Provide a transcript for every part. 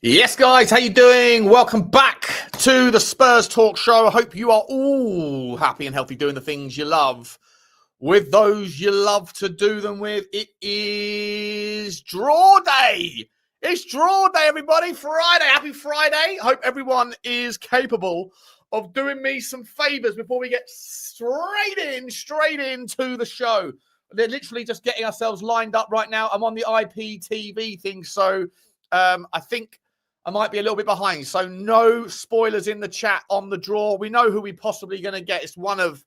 Yes, guys, how you doing? Welcome back to the Spurs Talk Show. I hope you are all happy and healthy doing the things you love with those you love to do them with. It is draw day. It's draw day, everybody. Friday. Happy Friday. I hope everyone is capable of doing me some favors before we get straight into the show. They're literally just getting ourselves lined up right now. I'm on the IPTV thing, so I think I might be a little bit behind. So no spoilers in the chat on the draw. We know who we possibly going to get. It's one of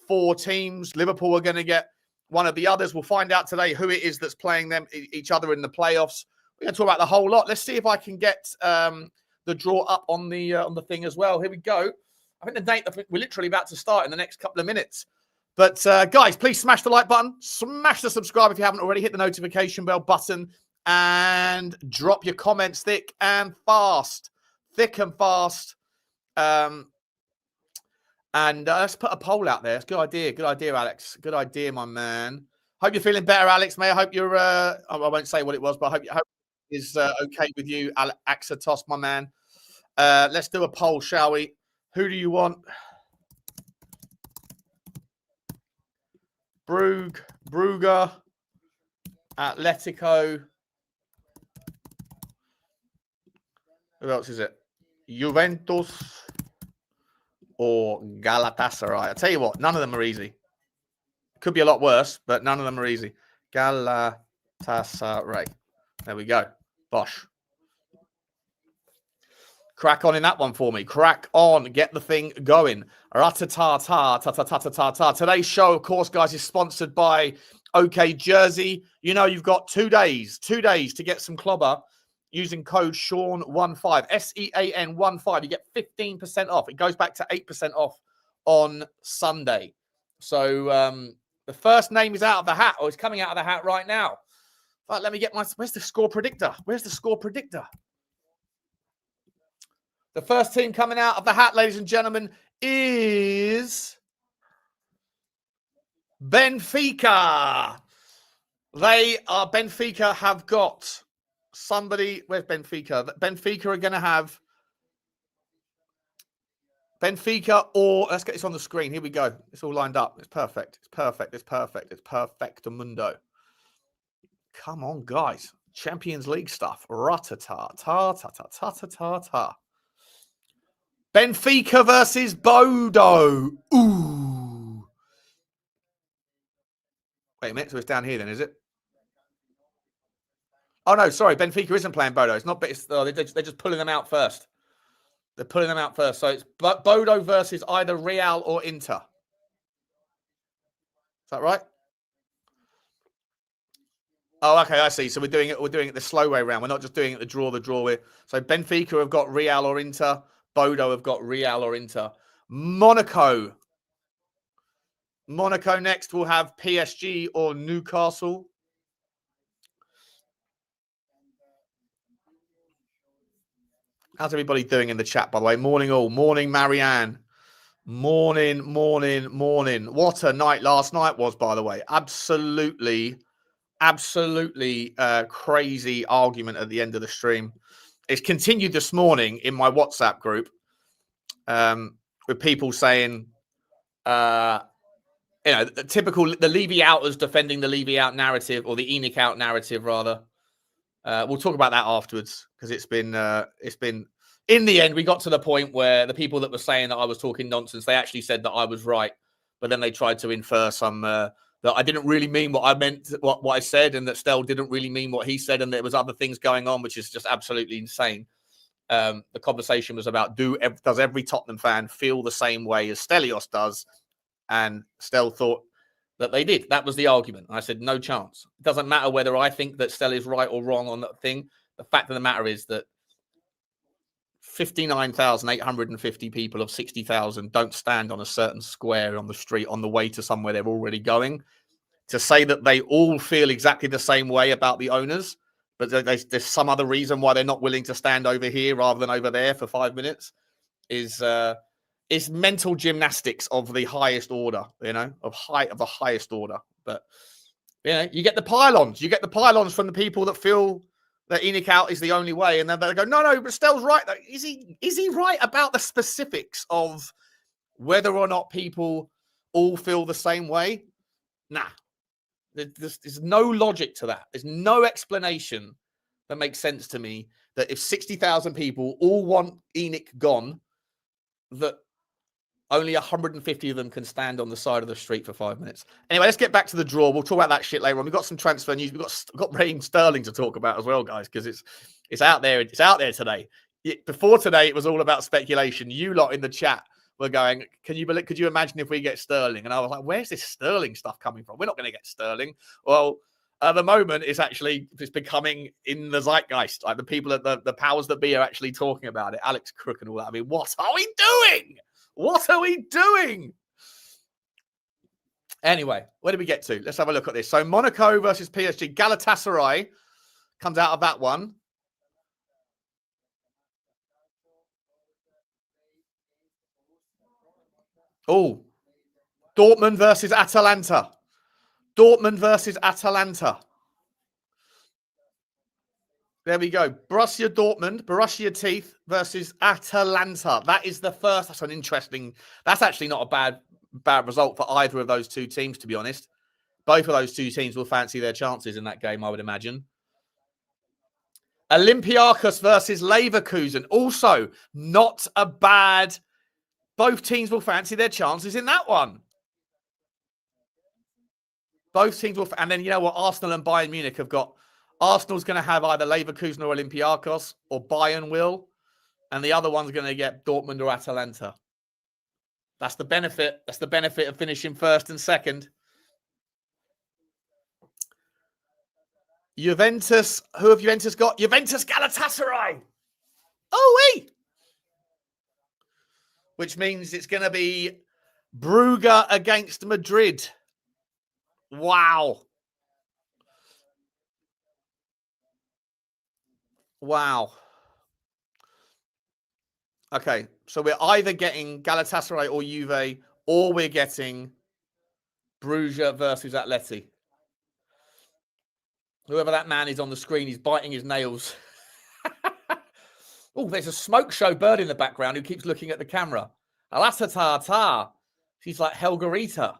four teams. Liverpool are going to get one of the others. We'll find out today who it is that's playing them each other in the playoffs. We're going to talk about the whole lot. Let's see if I can get the draw up on the thing as well. Here we go. I think the date, we're literally about to start in the next couple of minutes. But guys, please smash the like button. Smash the subscribe if you haven't already. Hit the notification bell button. And drop your comments thick and fast. Thick and fast. And let's put a poll out there. It's a good idea. Good idea, Alex. Good idea, my man. Hope you're feeling better, Alex. I hope you're... I won't say what it was, but I hope it's okay with you, Axatos, my man. Let's do a poll, shall we? Who do you want? Brugge, Atletico... Who else is it? Juventus or Galatasaray? I tell you what, none of them are easy. Could be a lot worse, but none of them are easy. Galatasaray. There we go. Bosh. Crack on in that one for me. Crack on. Get the thing going. Ra-ta-ta-ta. Today's show, of course, guys, is sponsored by OK Jersey. You know, you've got 2 days to get some clobber. Using code Sean15, SEAN15, you get 15% off. It goes back to 8% off on Sunday. So the first name is out of the hat, or is coming out of the hat right now. Right, let me get where's the score predictor? Where's the score predictor? The first team coming out of the hat, ladies and gentlemen, is Benfica. Benfica have got... somebody, where's Benfica? Benfica are going to have Benfica or, let's get this on the screen. Here we go. It's all lined up. It's perfect. It's perfect. It's perfect. It's perfectamundo. Come on, guys. Champions League stuff. Ra-ta-ta, ta-ta-ta-ta-ta-ta. Benfica versus Bodo. Ooh. Wait a minute. So it's down here then, is it? Oh, no, sorry. Benfica isn't playing Bodo. It's not, they're just pulling them out first. They're pulling them out first. So it's Bodo versus either Real or Inter. Is that right? Oh, okay, I see. So we're doing it the slow way around. We're not just doing it the draw way. So Benfica have got Real or Inter. Bodo have got Real or Inter. Monaco next will have PSG or Newcastle. How's everybody doing in the chat, by the way? Morning all. Morning, Marianne. Morning. What a night last night was, by the way. Absolutely crazy argument at the end of the stream. It's continued this morning in my WhatsApp group with people saying, the typical, the Levy outers defending the Levy out narrative, or the ENIC out narrative, rather. We'll talk about that afterwards, because it's been in the end, we got to the point where the people that were saying that I was talking nonsense, they actually said that I was right, but then they tried to infer some that I didn't really mean what I meant, what I said, and that Stel didn't really mean what he said, and there was other things going on, which is just absolutely insane. The conversation was about does every Tottenham fan feel the same way as Stelios does, and Stel thought that they did. That was the argument. I said, no chance. It doesn't matter whether I think that Stel is right or wrong on that thing. The fact of the matter is that 59,850 people of 60,000 don't stand on a certain square on the street on the way to somewhere they're already going. To say that they all feel exactly the same way about the owners, but there's some other reason why they're not willing to stand over here rather than over there for 5 minutes is mental gymnastics of the highest order, of the highest order. But you get the pylons. You get the pylons from the people that feel that ENIC out is the only way. And then they go, no, but Stell's right. Is he right about the specifics of whether or not people all feel the same way? Nah. There's no logic to that. There's no explanation that makes sense to me that if 60,000 people all want ENIC gone, that only 150 of them can stand on the side of the street for 5 minutes. Anyway, let's get back to the draw. We'll talk about that shit later on. We've got some transfer news. We've got Raheem Sterling to talk about as well, guys, because it's out there. It's out there today. Before today, it was all about speculation. You lot in the chat were going, could you imagine if we get Sterling? And I was like, where's this Sterling stuff coming from? We're not going to get Sterling. Well, at the moment, it's becoming in the zeitgeist. Like the people at the powers that be are actually talking about it. Alex Crook and all that. I mean, what are we doing? What are we doing? Anyway, where did we get to? Let's have a look at this. So Monaco versus PSG. Galatasaray comes out of that one. Oh, Dortmund versus Atalanta. Dortmund versus Atalanta. There we go. Borussia Dortmund, Borussia Teeth versus Atalanta. That is the first. That's an interesting. That's actually not a bad result for either of those two teams, to be honest. Both of those two teams will fancy their chances in that game, I would imagine. Olympiacos versus Leverkusen. Also, not a bad. Both teams will fancy their chances in that one. Both teams will. And then, you know what? Arsenal and Bayern Munich have got. Arsenal's going to have either Leverkusen or Olympiacos, or Bayern will. And the other one's going to get Dortmund or Atalanta. That's the benefit. That's the benefit of finishing first and second. Juventus. Who have Juventus got? Juventus Galatasaray. Oh, wait. Which means it's going to be Brugge against Madrid. Wow. Wow. Okay, so we're either getting Galatasaray or Juve, or we're getting Brugge versus Atleti. Whoever that man is on the screen, he's biting his nails. Oh, there's a smoke show bird in the background who keeps looking at the camera. Alasata. She's like Helgarita.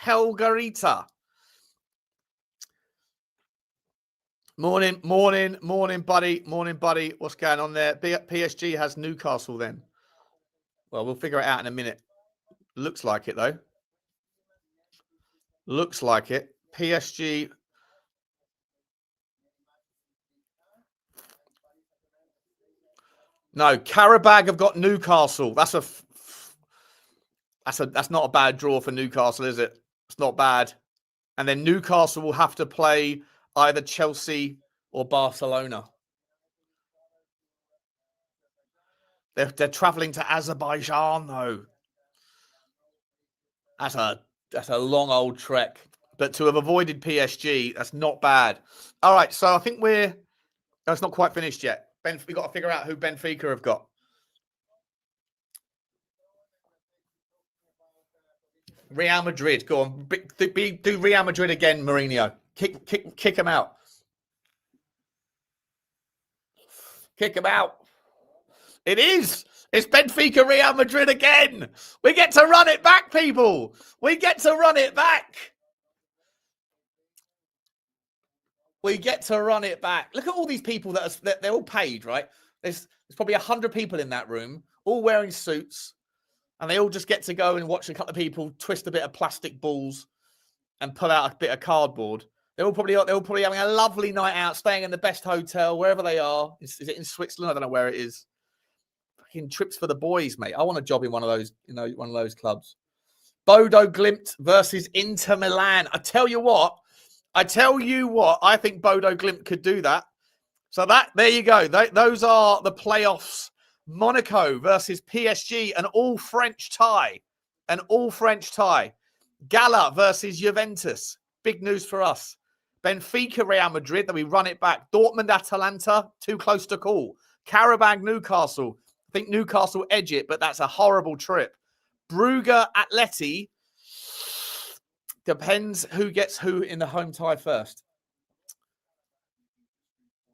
Helgarita. Morning, buddy. Morning, buddy. What's going on there? PSG has Newcastle then. Well, we'll figure it out in a minute. Looks like it, though. Looks like it. PSG. No, Karabag have got Newcastle. That's not a bad draw for Newcastle, is it? It's not bad. And then Newcastle will have to play either Chelsea or Barcelona. They're traveling to Azerbaijan, though. That's a long old trek. But to have avoided PSG, that's not bad. All right, so I think it's not quite finished yet. We've got to figure out who Benfica have got. Real Madrid, go on. Do Real Madrid again, Mourinho. Kick him out. Kick him out. It is. It's Benfica Real Madrid again. We get to run it back, people. We get to run it back. We get to run it back. Look at all these people they're all paid, right? There's probably 100 people in that room, all wearing suits, and they all just get to go and watch a couple of people twist a bit of plastic balls and pull out a bit of cardboard. They're all probably having a lovely night out, staying in the best hotel, wherever they are. Is it in Switzerland? I don't know where it is. Fucking trips for the boys, mate. I want a job in one of those clubs. Bodo Glimt versus Inter Milan. I tell you what, I think Bodo Glimt could do that. So there you go. Those are the playoffs. Monaco versus PSG, an all-French tie. Gala versus Juventus. Big news for us. Benfica, Real Madrid, then we run it back. Dortmund, Atalanta, too close to call. Karabag, Newcastle. I think Newcastle edge it, but that's a horrible trip. Brugge, Atleti. Depends who gets who in the home tie first.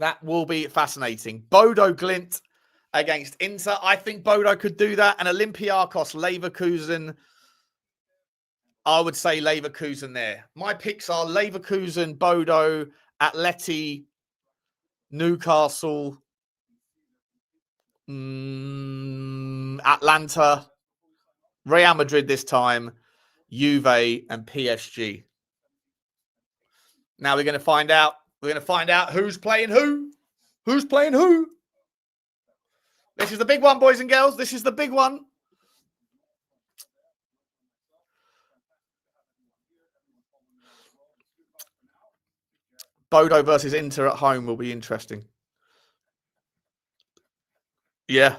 That will be fascinating. Bodo Glimt against Inter. I think Bodo could do that. And Olympiakos, Leverkusen. I would say Leverkusen there. My picks are Leverkusen, Bodo, Atleti, Newcastle, Atlanta, Real Madrid this time, Juve, and PSG. Now we're going to find out. We're going to find out who's playing who. Who's playing who? This is the big one, boys and girls. This is the big one. Bodo versus Inter at home will be interesting. Yeah.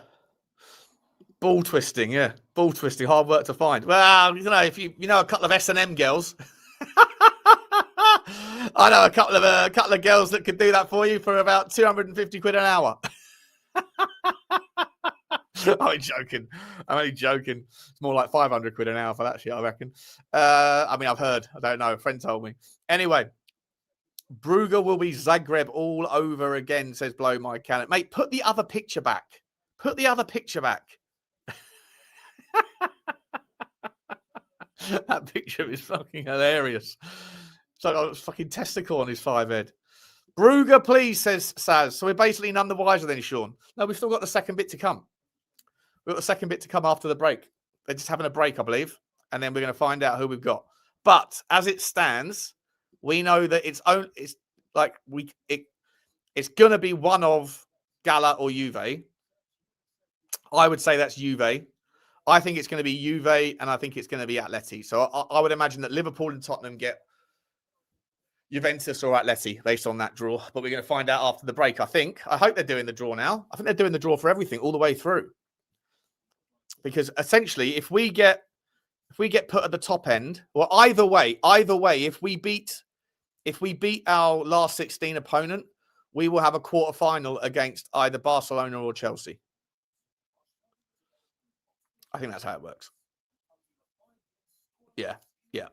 Ball twisting, yeah. Ball twisting, hard work to find. Well, you know, if you know a couple of S&M girls. I know a couple of girls that could do that for you for about 250 quid an hour. I'm only joking. It's more like 500 quid an hour for that shit, I reckon. I mean, I've heard. I don't know. A friend told me. Anyway, Brugge will be Zagreb all over again, says Blow My Cannon. Mate, put the other picture back. Put the other picture back. That picture is fucking hilarious. It's like a fucking testicle on his 5 head. Brugge, please, says Saz. So we're basically none the wiser then, Sean. No, we've still got the second bit to come. We've got the second bit to come after the break. They're just having a break, I believe. And then we're going to find out who we've got. But as it stands, we know that it's going to be one of Gala or Juve. I would say that's Juve. I think it's going to be Juve, and I think it's going to be Atleti. So I would imagine that Liverpool and Tottenham get Juventus or Atleti based on that draw. But we're going to find out after the break, I think. I hope they're doing the draw now. I think they're doing the draw for everything all the way through. Because essentially, if we get put at the top end, or either way, if we beat our last 16 opponent, we will have a quarterfinal against either Barcelona or Chelsea. I think that's how it works. Yeah.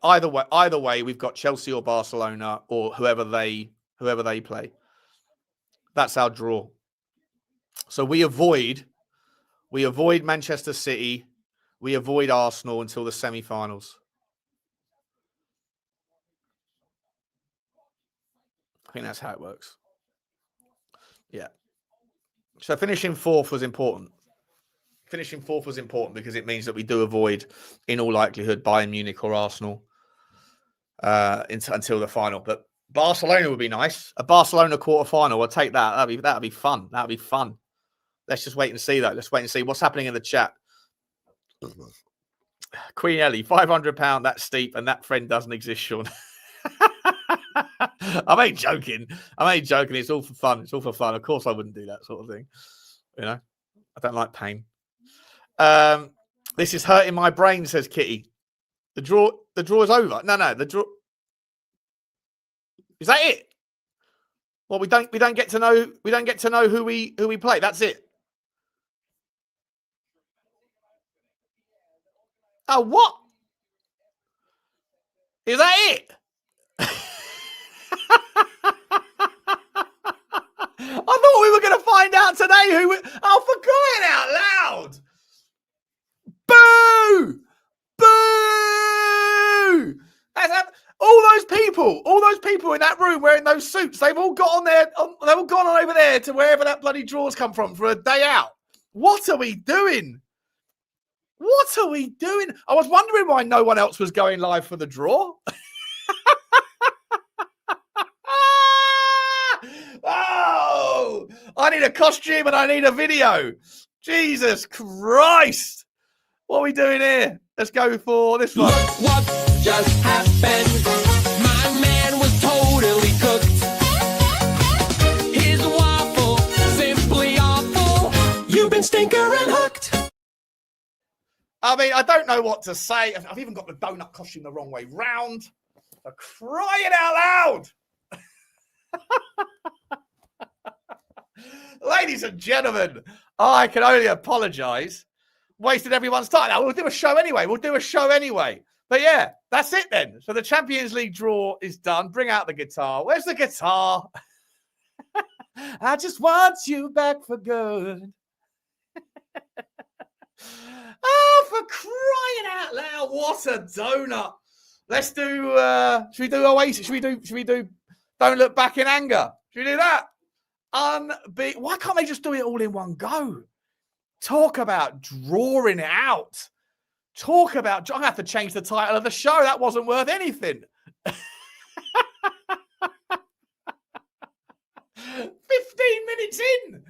Either way, we've got Chelsea or Barcelona or whoever they play. That's our draw. So we avoid Manchester City. We avoid Arsenal until the semi-finals. I think that's how it works. Yeah. So finishing fourth was important. Finishing fourth was important because it means that we do avoid, in all likelihood, Bayern Munich or Arsenal until the final. But Barcelona would be nice. A Barcelona quarterfinal, I'll take that. That'd be fun. That'd be fun. Let's just wait and see, though. Let's wait and see what's happening in the chat. Queen Ellie, £500. That's steep, and that friend doesn't exist, Sean. I ain't joking. It's all for fun. Of course, I wouldn't do that sort of thing. You know, I don't like pain. This is hurting my brain, says Kitty. The draw is over. No, the draw. Is that it? Well, we don't get to know who we play. That's it. Oh, what? Is that it? I thought we were going to find out today who. Oh, for crying out loud! Boo! Boo! All those people in that room wearing those suits, they've all got on there. They've all gone on over there to wherever that bloody draw's come from for a day out. What are we doing? What are we doing? I was wondering why no one else was going live for the draw. Oh, I need a costume and I need a video. Jesus Christ. What are we doing here? Let's go for this one. Look what just happened. My man was totally cooked. His waffle, simply awful. You've been stinker and hooked. I mean, I don't know what to say. I've even got the donut costume the wrong way round. For crying out loud. Ladies and gentlemen, I can only apologise. Wasted everyone's time. Now, we'll do a show anyway. But yeah, that's it then. So the Champions League draw is done. Bring out the guitar. Where's the guitar? I just want you back for good. Oh, for crying out loud! What a donut! Let's do. Should we do Oasis? Should we do? Don't look back in anger. Should we do that? Why can't they just do it all in one go? Talk about drawing it out. Talk about. I'm gonna have to change the title of the show. That wasn't worth anything. 15 minutes in.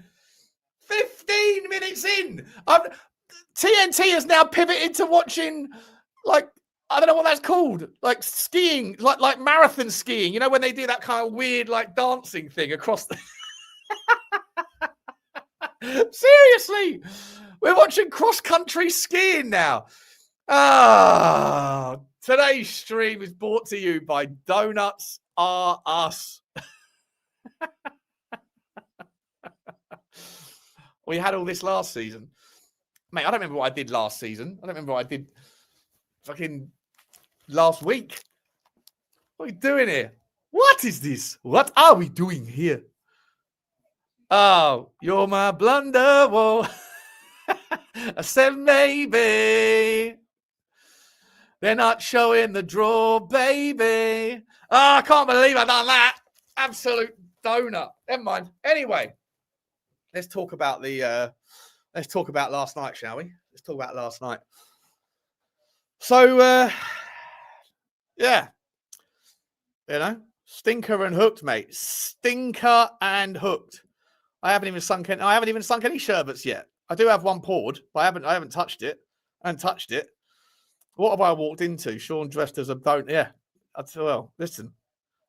15 minutes in. TNT has now pivoted to watching, like, I don't know what that's called, like skiing, like marathon skiing. You know, when they do that kind of weird, like, dancing thing across the... Seriously, we're watching cross-country skiing now. Today's stream is brought to you by Donuts Are Us. We had all this last season. Mate, I don't remember what I did last season. I don't remember what I did fucking last week. What are we doing here? What is this? What are we doing here? Oh, you're my blunder. Whoa. I said maybe. They're not showing the draw, baby. Oh, I can't believe I've done that. Absolute donut. Never mind. Anyway, let's talk about last night, shall we? Let's talk about last night. So, yeah, you know, stinker and hooked, mate. Stinker and hooked. I haven't even sunk any sherbets yet. I do have one poured, but I haven't touched it. I haven't touched it. What have I walked into? Sean dressed as a don't. Yeah. Well, listen.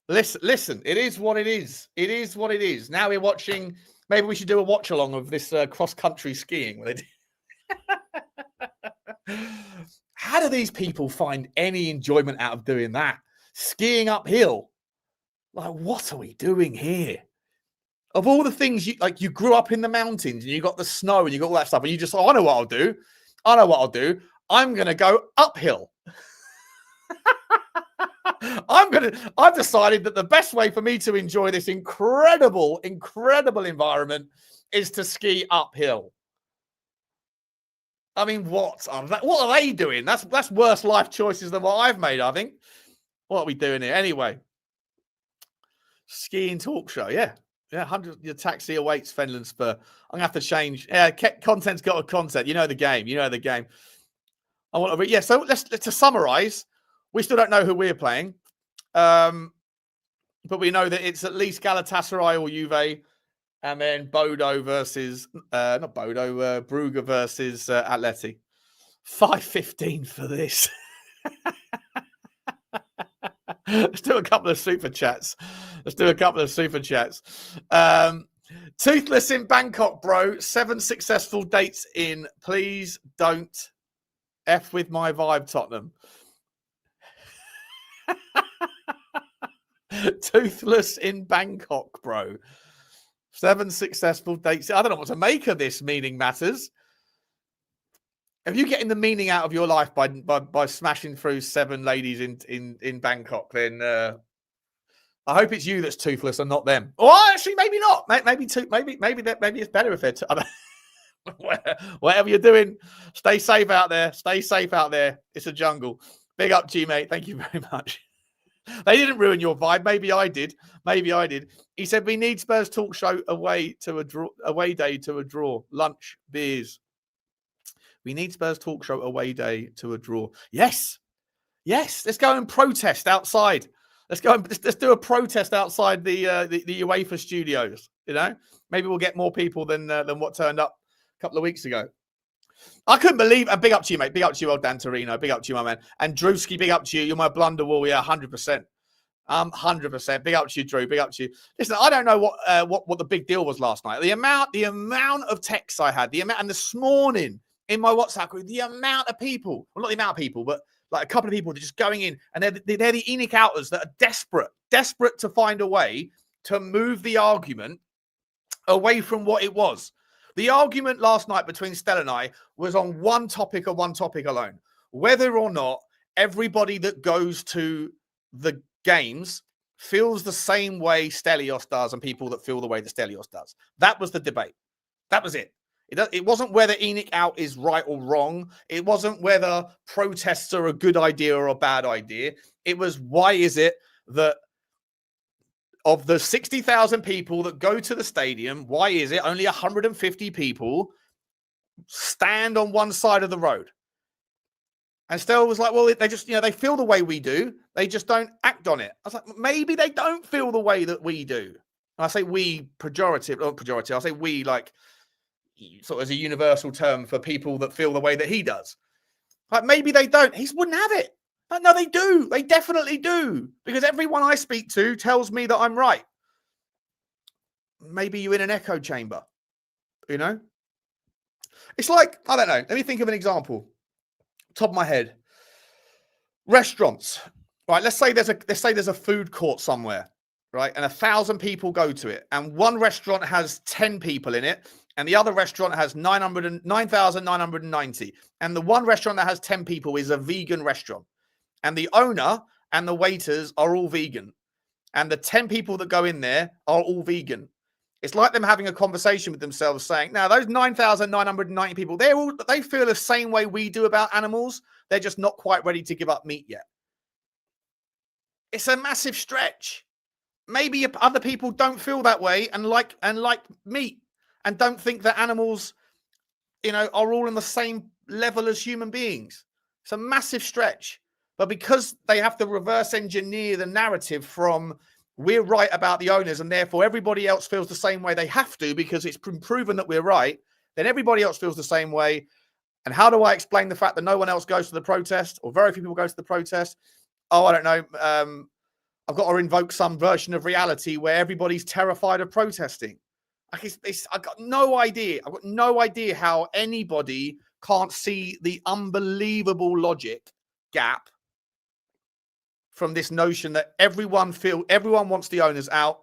It is what it is. It is what it is. Now we're watching. Maybe we should do a watch along of this cross-country skiing. How do these people find any enjoyment out of doing that? Skiing uphill. Like, what are we doing here? Of all the things you grew up in the mountains and you got the snow and you got all that stuff, and you just, I know what I'll do. I'm going to go uphill. I've decided that the best way for me to enjoy this incredible environment is to ski uphill. I mean, what are they doing? That's worse life choices than what I've made, I think. What are we doing here? Anyway, skiing talk show. Yeah. 100. Your taxi awaits Fenland Spur. I'm going to have to change. Yeah, content's got a content. You know the game. I want to. Yeah. So let's to summarize. We still don't know who we're playing, but we know that it's at least Galatasaray or Juve, and then Bodo versus Brugge versus Atleti. 5:15 for this. Let's do a couple of super chats. Toothless in Bangkok, bro. 7 successful dates in. Please don't F with my vibe, Tottenham. Toothless in Bangkok, bro. 7 successful dates. I don't know what to make of this meaning matters. If you're getting the meaning out of your life by smashing through 7 ladies in Bangkok, then I hope it's you that's toothless and not them. Or actually, maybe not. Maybe it's better if they're whatever you're doing, stay safe out there. It's a jungle. Big up to you, mate. Thank you very much. They didn't ruin your vibe. Maybe I did. He said we need Spurs Talk Show away day to a draw. Lunch, beers. We need Spurs Talk Show away day to a draw. Yes. Let's go and protest outside. Let's do a protest outside the UEFA studios. You know, maybe we'll get more people than what turned up a couple of weeks ago. I couldn't believe. And big up to you, mate. Big up to you, old Dan Torino. Big up to you, my man. And Drewski, big up to you. You're my blunderwall. Yeah, 100%. 100%. Big up to you, Drew. Big up to you. Listen, I don't know what the big deal was last night. The amount of texts I had, and this morning in my WhatsApp group, the amount of people. Well, not the amount of people, but like a couple of people that are just going in, and they're the Enoch outers that are desperate to find a way to move the argument away from what it was. The argument last night between Stella and I was on one topic and one topic alone. Whether or not everybody that goes to the games feels the same way Stelios does and people that feel the way that Stelios does. That was the debate. That was it. It wasn't whether ENIC out is right or wrong. It wasn't whether protests are a good idea or a bad idea. It was, why is it that of the 60,000 people that go to the stadium, why is it only 150 people stand on one side of the road? And Stel was like, well, they just, they feel the way we do. They just don't act on it. I was like, maybe they don't feel the way that we do. And I say we pejorative, not pejorative. I say we like sort of as a universal term for people that feel the way that he does. Like maybe they don't. He wouldn't have it. But no, they do. They definitely do. Because everyone I speak to tells me that I'm right. Maybe you're in an echo chamber. It's like, I don't know. Let me think of an example. Top of my head. Restaurants. Right, let's say there's a food court somewhere, right? And 1,000 people go to it. And one restaurant has 10 people in it. And the other restaurant has 9,990. And the one restaurant that has 10 people is a vegan restaurant. And the owner and the waiters are all vegan. And the 10 people that go in there are all vegan. It's like them having a conversation with themselves saying, now, those 9,990 people, they feel the same way we do about animals. They're just not quite ready to give up meat yet. It's a massive stretch. Maybe other people don't feel that way and like meat and don't think that animals, are all on the same level as human beings. It's a massive stretch. But because they have to reverse engineer the narrative from we're right about the owners and therefore everybody else feels the same way, they have to because it's been proven that we're right, then everybody else feels the same way. And how do I explain the fact that no one else goes to the protest or very few people go to the protest? Oh, I don't know. I've got to invoke some version of reality where everybody's terrified of protesting. I've got no idea. I've got no idea how anybody can't see the unbelievable logic gap from this notion that everyone wants the owners out,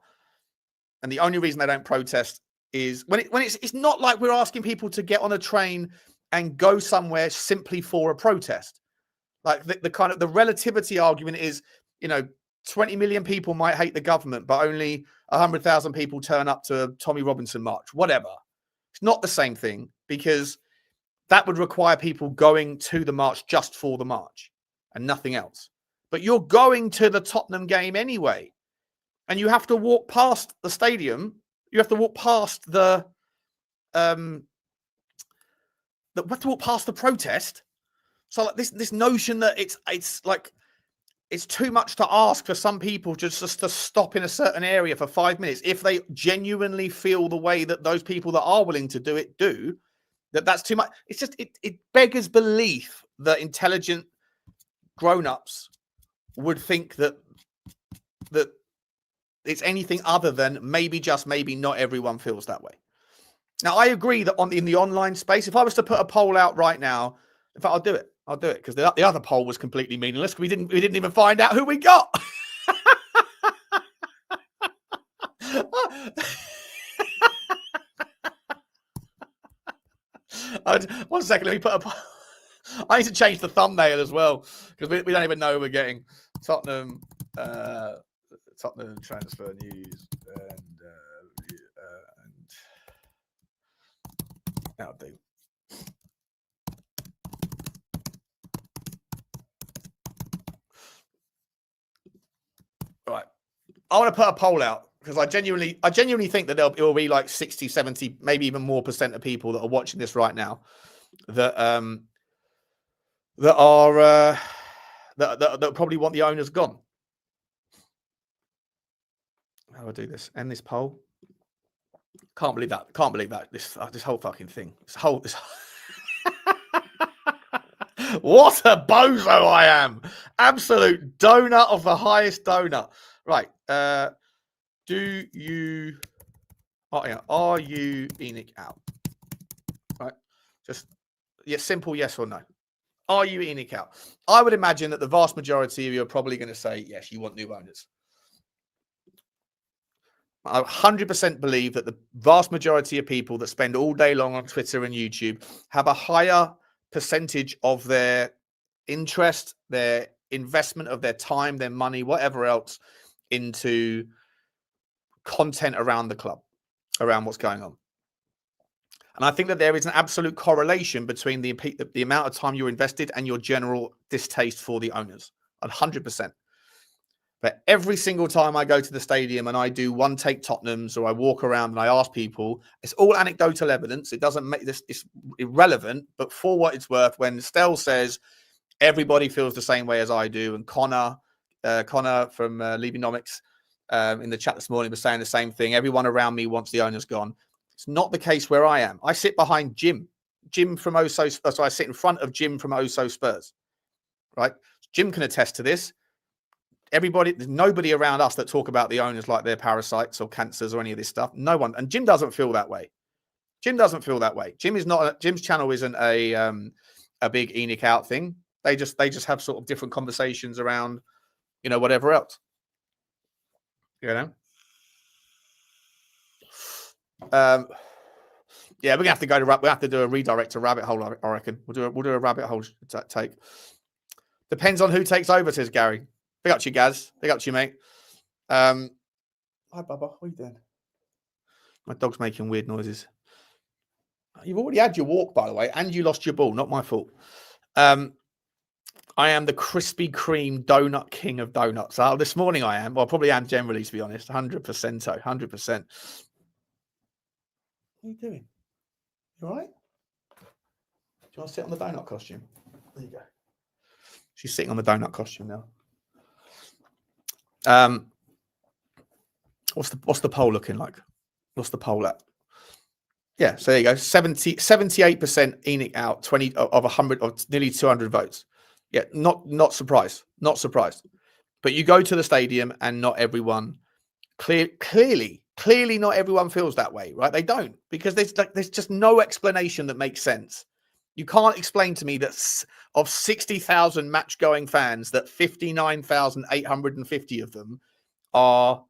and the only reason they don't protest is when it's not like we're asking people to get on a train and go somewhere simply for a protest. Like the kind of the relativity argument is, 20 million people might hate the government, but only 100,000 people turn up to a Tommy Robinson march. Whatever. It's not the same thing because that would require people going to the march just for the march and nothing else. But you're going to the Tottenham game anyway. And you have to walk past the stadium. You have to walk past the protest. So like this notion that it's like it's too much to ask for some people just to stop in a certain area for 5 minutes if they genuinely feel the way that those people that are willing to do it do. That's too much. It's just it beggars belief that intelligent grown-ups would think that it's anything other than maybe not everyone feels that way. Now, I agree that in the online space, if I was to put a poll out right now, in fact, I'll do it because the other poll was completely meaningless. We didn't even find out who we got. One second, let me put a poll. I need to change the thumbnail as well because we don't even know who we're getting. Tottenham transfer news and that'll do. All right. I want to put a poll out because I genuinely think that it will be like 60, 70, maybe even more % of people that are watching this right now that probably want the owners gone. How do I do this? End this poll. Can't believe that. This whole fucking thing. This What a bozo I am. Absolute donut of the highest donut. Right. Are you ENIC out? Right. Just simple yes or no. Are you ENIC out? I would imagine that the vast majority of you are probably going to say, yes, you want new owners. I 100% believe that the vast majority of people that spend all day long on Twitter and YouTube have a higher percentage of their interest, their investment of their time, their money, whatever else, into content around the club, around what's going on. And I think that there is an absolute correlation between the amount of time you're invested and your general distaste for the owners. 100%. But every single time I go to the stadium and I do one take Tottenhams or I walk around and I ask people, it's all anecdotal evidence. It doesn't make this, it's irrelevant. But for what it's worth, when Tel says everybody feels the same way as I do, and Connor from Leavenomics in the chat this morning was saying the same thing. Everyone around me wants the owners gone. It's not the case where I am. I sit behind Jim from Oso Spurs. So I sit in front of Jim from Oso Spurs, right? Jim can attest to this. There's nobody around us that talk about the owners like they're parasites or cancers or any of this stuff. No one. And Jim doesn't feel that way. Jim's channel isn't a big Enoch out thing. They just have sort of different conversations around, whatever else. Yeah, we're gonna have to we have to do a redirect to rabbit hole. I reckon we'll do a rabbit hole take. Depends on who takes over, says Gary. Big up to you, Gaz. Big up to you, mate. Hi, Bubba. What are you doing? My dog's making weird noises. You've already had your walk, by the way, and you lost your ball. Not my fault. I am the Krispy Kreme donut king of donuts. This morning I am. Well, I probably am generally, to be honest. 100%. 100%. What are you doing? You all right? Do you want to sit on the donut costume? There you go. She's sitting on the donut costume now. What's the poll looking like? What's the poll at? Yeah, so there you go. 78% Enoch out, 20 of 100 of nearly 200 votes. Yeah, not surprised. Not surprised. But you go to the stadium and not everyone clearly not everyone feels that way, right? They don't, because there's just no explanation that makes sense. You can't explain to me that of 60,000 match-going fans, that 59,850 of them are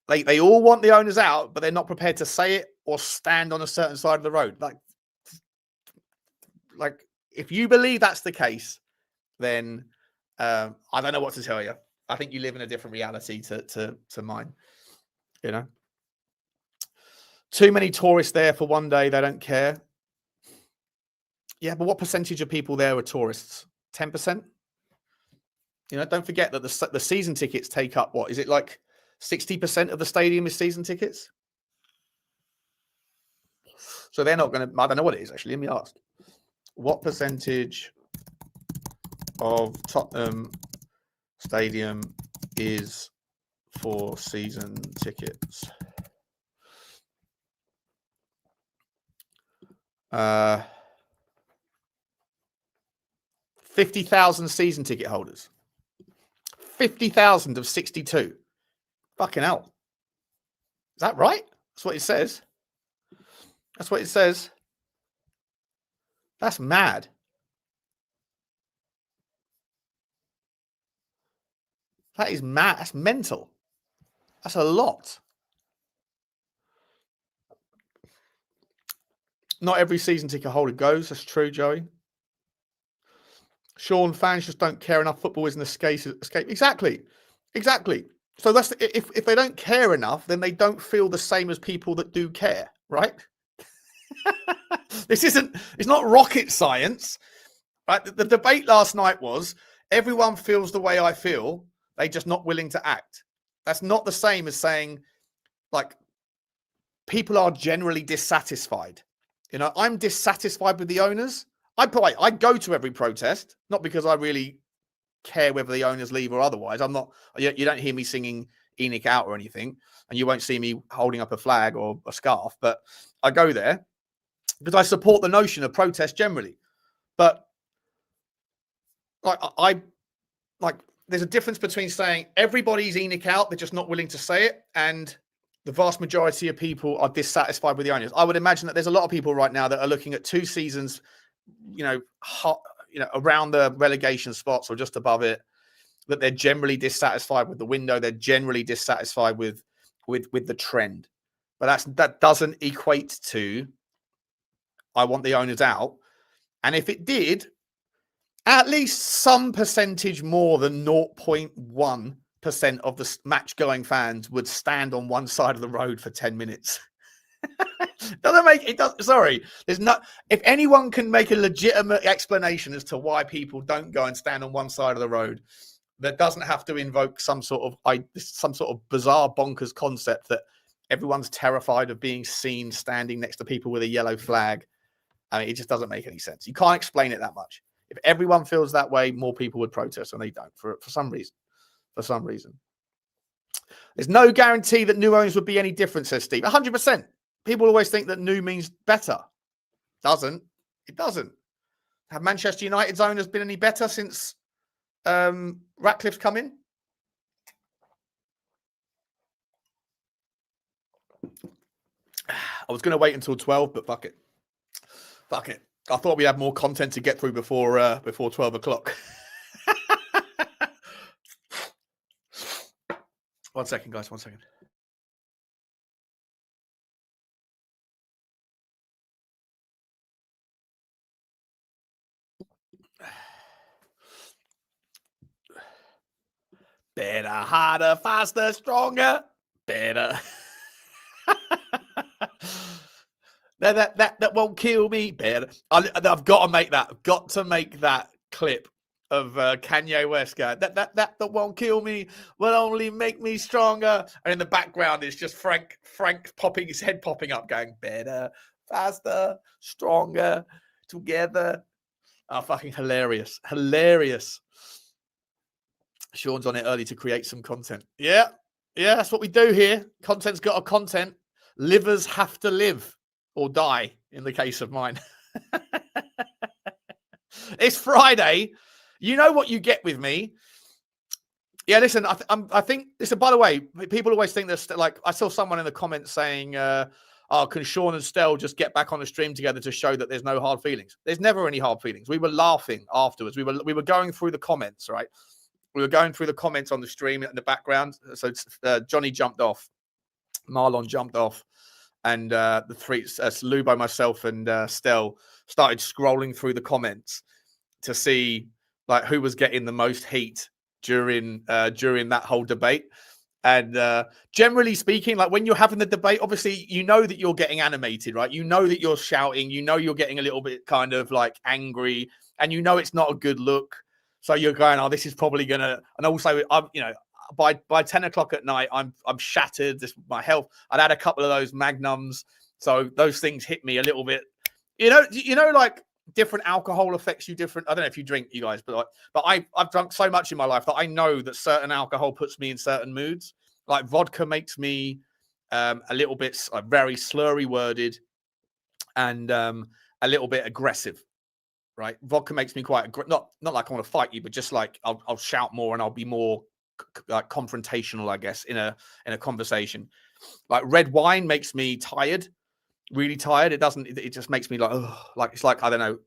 they all want the owners out, but they're not prepared to say it or stand on a certain side of the road. Like if you believe that's the case, then I don't know what to tell you. I think you live in a different reality to mine. Too many tourists there for one day. They don't care. Yeah, but what percentage of people there are tourists? 10%? Don't forget that the season tickets take up, what is it, like 60% of the stadium is season tickets? So they're not going to, I don't know what it is actually. Let me ask. What percentage of Tottenham Stadium is for season tickets? 50,000 season ticket holders. 50,000 of 62. Fucking hell. Is that right? That's what it says. That's what it says. That's mad. That is mad. That's mental. That's a lot. Not every season ticket holder goes. That's true, Joey. Sean, fans just don't care enough. Football is an escape. Exactly. So that's if they don't care enough, then they don't feel the same as people that do care, right? It's not rocket science, right? The debate last night was everyone feels the way I feel. They're just not willing to act. That's not the same as saying, like, people are generally dissatisfied. I'm dissatisfied with the owners. I go to every protest, not because I really care whether the owners leave or otherwise. I'm not. You don't hear me singing Enoch out or anything, and you won't see me holding up a flag or a scarf. But I go there because I support the notion of protest generally. But there's a difference between saying everybody's Enoch out, they're just not willing to say it, and the vast majority of people are dissatisfied with the owners. I would imagine that there's a lot of people right now that are looking at 2 seasons, around the relegation spots or just above it, that they're generally dissatisfied with the window. They're generally dissatisfied with the trend. But that doesn't equate to I want the owners out. And if it did, at least some percentage more than 0.1 of the match-going fans would stand on one side of the road for 10 minutes. Doesn't make it. Does, sorry, there's not. If anyone can make a legitimate explanation as to why people don't go and stand on one side of the road, that doesn't have to invoke some sort of bizarre bonkers concept that everyone's terrified of being seen standing next to people with a yellow flag. I mean, it just doesn't make any sense. You can't explain it that much. If everyone feels that way, more people would protest, and they don't for some reason. For some reason, there's no guarantee that new owners would be any different, says Steve. 100%. People always think that new means better. Doesn't. It doesn't. Have Manchester United's owners been any better since Ratcliffe's come in? I was going to wait until 12, but fuck it. Fuck it. I thought we'd have more content to get through before 12 o'clock. 1 second, guys. 1 second. Better, harder, faster, stronger, better. that won't kill me. Better. I've got to make that. I've got to make that clip of Kanye West going, that won't kill me, will only make me stronger. And in the background is just Frank popping his head popping up, going better, faster, stronger, together. Oh, fucking hilarious. Hilarious. Sean's on it early to create some content. Yeah, that's what we do here. Content's got a content. Livers have to live or die in the case of mine. It's Friday. You know what you get with me. Yeah, listen, I think, listen, by the way, people always think that, like, I saw someone in the comments saying, can Sean and Stel just get back on the stream together to show that there's no hard feelings? There's never any hard feelings. We were laughing afterwards. We were going through the comments, right? We were going through the comments on the stream in the background. So Johnny jumped off, Marlon jumped off, and the three, Lubo, myself, and Stel started scrolling through the comments to see like who was getting the most heat during that whole debate. And generally speaking, like when you're having the debate, obviously you know that you're getting animated, right? You know that you're shouting, you know you're getting a little bit kind of like angry, and you know it's not a good look. So you're going, oh, this is probably gonna. And also, I'm, you know, by 10 o'clock at night, I'm shattered. My health. I'd had a couple of those magnums, so those things hit me a little bit. You know, like different alcohol affects you different. I don't know if you drink, you guys, but I've drunk so much in my life that I know that certain alcohol puts me in certain moods. Like vodka makes me a little bit very slurry worded and a little bit aggressive. Right, vodka makes me quite not like I want to fight you, but just like I'll shout more and I'll be more like confrontational, I guess, in a conversation. Like red wine makes me tired, really tired. It just makes me like, ugh, like it's like I don't know,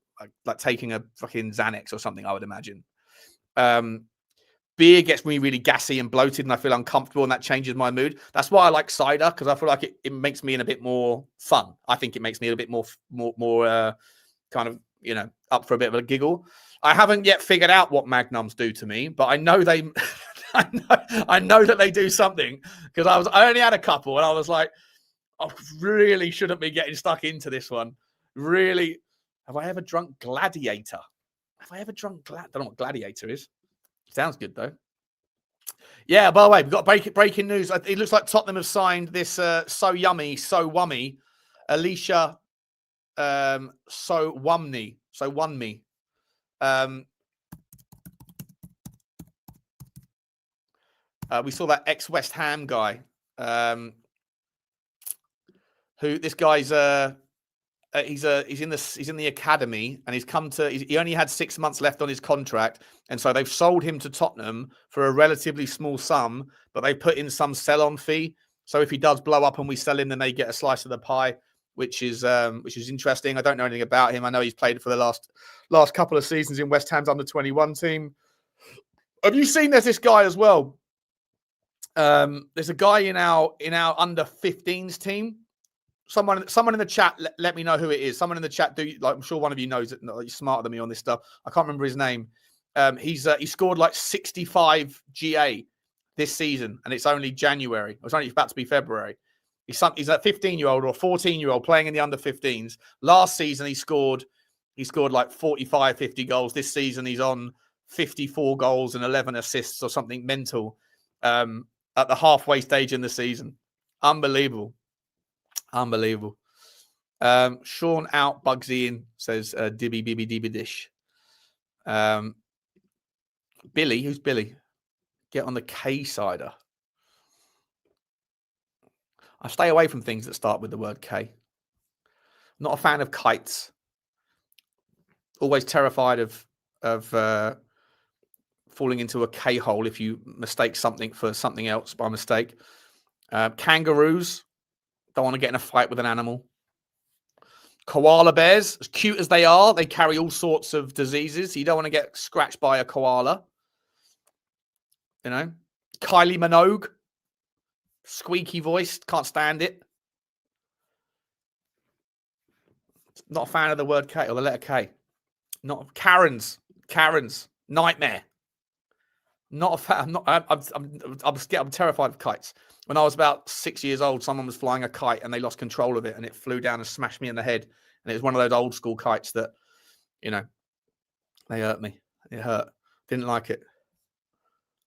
like taking a fucking Xanax or something, I would imagine. Beer gets me really gassy and bloated, and I feel uncomfortable, and that changes my mood. That's why I like cider, because I feel like it makes me in a bit more fun. I think it makes me a bit more kind of, you know, up for a bit of a giggle. I haven't yet figured out what magnums do to me, but I know they, I know that they do something, because I only had a couple, and I was like, I really shouldn't be getting stuck into this one. Really, have I ever drunk Gladiator? Have I ever drunk don't know what Gladiator is. Sounds good though. Yeah. By the way, we've got breaking news. It looks like Tottenham have signed this so wummy, Alicia. So Wumney. We saw that ex-West Ham guy. Who this guy's he's in the academy, and he only had 6 months left on his contract, and so they've sold him to Tottenham for a relatively small sum, but they put in some sell-on fee. So if he does blow up and we sell him, then they get a slice of the pie, which is interesting. I don't know anything about him. I know he's played for the last couple of seasons in West Ham's under-21 team. Have you seen there's this guy as well? There's a guy in our under-15s team. Someone in the chat, let me know who it is. Someone in the chat, I'm sure one of you knows it. You're smarter than me on this stuff. I can't remember his name. He scored like 65 GA. I this season, and it's only January. It's only about to be February. He's a 15-year-old or a 14-year-old playing in the under 15s. Last season, he scored like 45, 50 goals. This season, he's on 54 goals and 11 assists or something mental at the halfway stage in the season. Unbelievable. Sean out, Bugsy in, says Dibby Bibby Dibby Dish. Billy, who's Billy? Get on the K-sider. I stay away from things that start with the word K. Not a fan of kites. Always terrified of falling into a K-hole if you mistake something for something else by mistake. Kangaroos. Don't want to get in a fight with an animal. Koala bears, as cute as they are, they carry all sorts of diseases. You don't want to get scratched by a koala. You know? Kylie Minogue. Squeaky voice. Can't stand it. Not a fan of the word K or the letter K. Not Karens. Nightmare. Not a fan. I'm terrified of kites. When I was about 6 years old, someone was flying a kite and they lost control of it and it flew down and smashed me in the head. And it was one of those old school kites that, you know, they hurt me. It hurt. Didn't like it.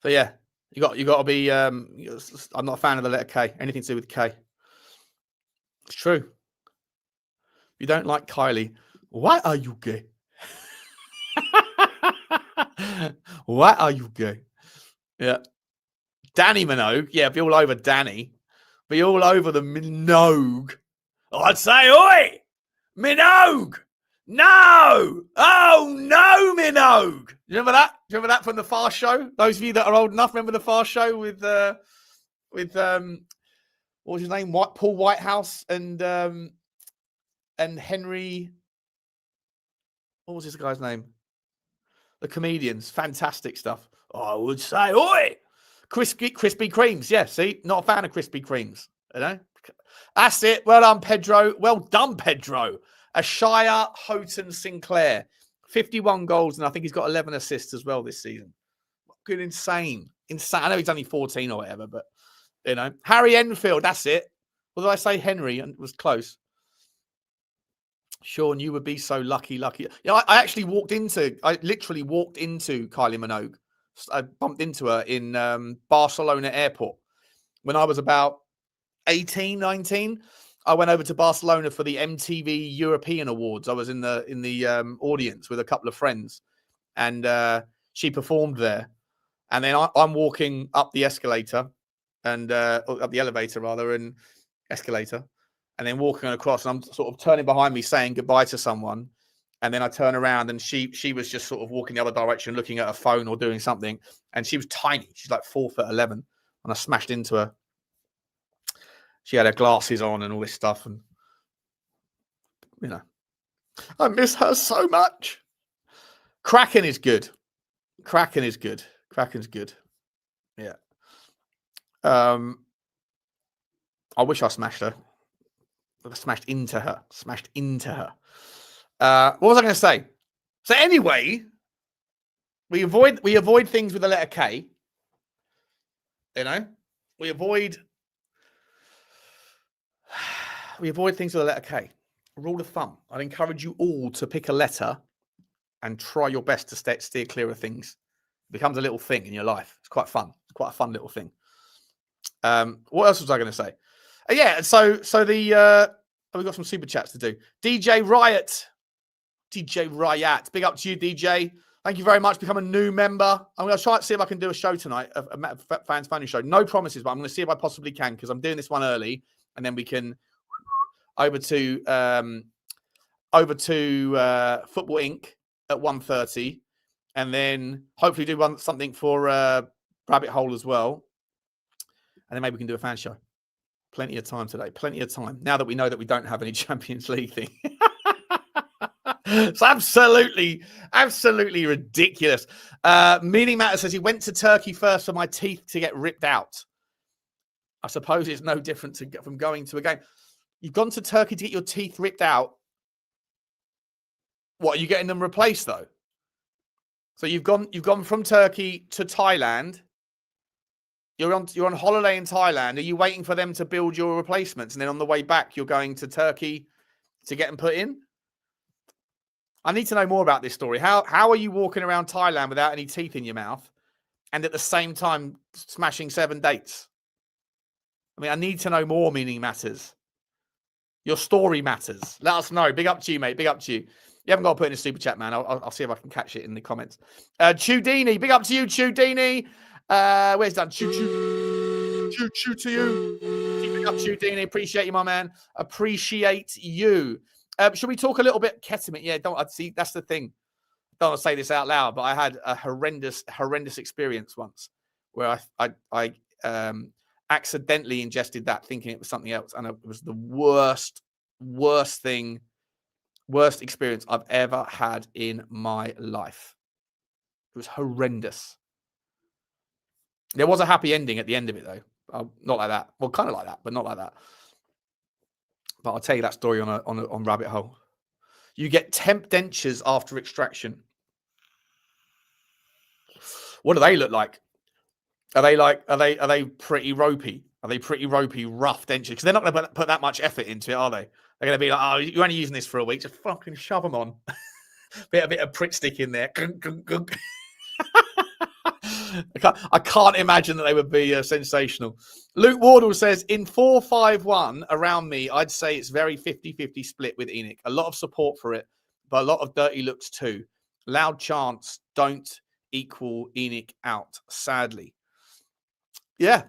So yeah, you got to be. I'm not a fan of the letter K. Anything to do with K. It's true. If you don't like Kylie, why are you gay? Why are you gay? Yeah. Danny Minogue. Yeah, be all over Danny. Be all over the Minogue. I'd say, oi! Minogue! No! Oh, no, Minogue! You remember that? Do you remember that from the Fast Show? Those of you that are old enough remember the Fast Show with what was his name? Paul Whitehouse and Henry. What was this guy's name? The comedians. Fantastic stuff. I would say, oi! Krispy Kremes. Yeah, see? Not a fan of Krispy Kremes. You know? That's it. Well done, Pedro. Well done, Pedro. Ashaya Houghton Sinclair. 51 goals, and I think he's got 11 assists as well this season. Good, insane. I know he's only 14 or whatever, but, you know. Harry Enfield, that's it. What did I say? Henry, and it was close. Sean, you would be so lucky. Yeah, I literally walked into Kylie Minogue. I bumped into her in Barcelona airport when I was about 18, 19. I went over to Barcelona for the MTV European Awards. I was in the audience with a couple of friends, and she performed there. And then I'm walking up the escalator, and up the elevator rather, and escalator, and then walking across, and I'm sort of turning behind me, saying goodbye to someone. And then I turn around, and she was just sort of walking the other direction, looking at her phone or doing something. And she was tiny. She's like 4'11", and I smashed into her. She had her glasses on and all this stuff, and you know, I miss her so much. Kraken is good. Kraken's good. Yeah. I wish I smashed her. Smashed into her. What was I going to say? So anyway, we avoid things with the letter K. You know, we avoid things with the letter K. Rule of thumb: I'd encourage you all to pick a letter and try your best to steer clear of things. It becomes a little thing in your life. It's quite fun. It's quite a fun little thing. What else was I going to say? Yeah. So we've got some super chats to do. DJ Riot. Big up to you, DJ. Thank you very much. Become a new member. I'm going to try to see if I can do a show tonight, a fans family show. No promises, but I'm going to see if I possibly can, because I'm doing this one early, and then we can over to Football Inc. at 1:30, and then hopefully do something for Rabbit Hole as well, and then maybe we can do a fan show. Plenty of time today. Plenty of time. Now that we know that we don't have any Champions League thing. It's absolutely ridiculous. Meaning Matter says he went to Turkey first for my teeth to get ripped out. I suppose it's no different from going to a game. You've gone to Turkey to get your teeth ripped out. What, are you getting them replaced though? So you've gone from Turkey to Thailand. You're on holiday in Thailand. Are you waiting for them to build your replacements, and then on the way back you're going to Turkey to get them put in? I need to know more about this story. How are you walking around Thailand without any teeth in your mouth, and at the same time smashing 7 dates? I mean, I need to know more. Meaning matters. Your story matters. Let us know. Big up to you, mate. Big up to you. You haven't got to put in a super chat, man. I'll see if I can catch it in the comments. Chudini, big up to you, Chudini. Where's that? Choo to you. Big up, Chudini. Appreciate you, my man. Appreciate you. Should we talk a little bit ketamine? Yeah, don't see. That's the thing. Don't want to say this out loud, but I had a horrendous experience once where I accidentally ingested that, thinking it was something else, and it was the worst experience I've ever had in my life. It was horrendous. There was a happy ending at the end of it, though. Not like that. Well, kind of like that, but not like that. But I'll tell you that story on Rabbit Hole. You get temp dentures after extraction. What do they look like? Are they pretty ropey? Are they pretty ropey, rough dentures? Because they're not going to put that much effort into it, are they? They're going to be like, oh, you're only using this for a week. Just fucking shove them on. a bit of prick stick in there. I can't imagine that they would be sensational. Luke Wardle says, in 4-5-1 around me, I'd say it's very 50-50 split with ENIC. A lot of support for it, but a lot of dirty looks too. Loud chants don't equal ENIC out, sadly. Yeah.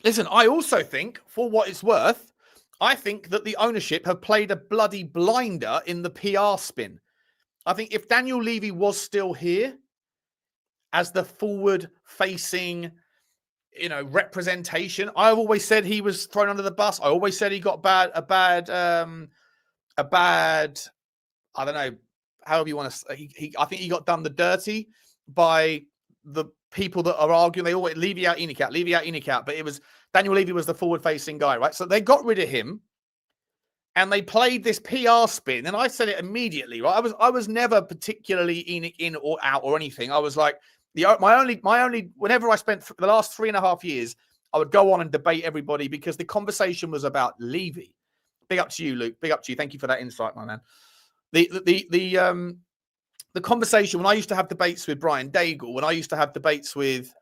Listen, I also think, for what it's worth, I think that the ownership have played a bloody blinder in the PR spin. I think if Daniel Levy was still here as the forward-facing, representation, I've always said he was thrown under the bus. I always said he got a bad, I don't know, however you want to say. I think he got done the dirty by the people that are arguing. They always Levy out, ENIC out. But it was Daniel Levy was the forward-facing guy, right? So they got rid of him, and they played this PR spin. And I said it immediately, right? I was never particularly ENIC in or out or anything. I was like, my only. Whenever I spent the last 3.5 years, I would go on and debate everybody because the conversation was about Levy. Big up to you, Luke. Big up to you. Thank you for that insight, my man. The conversation when I used to have debates with Brian Daigle, when I used to have debates with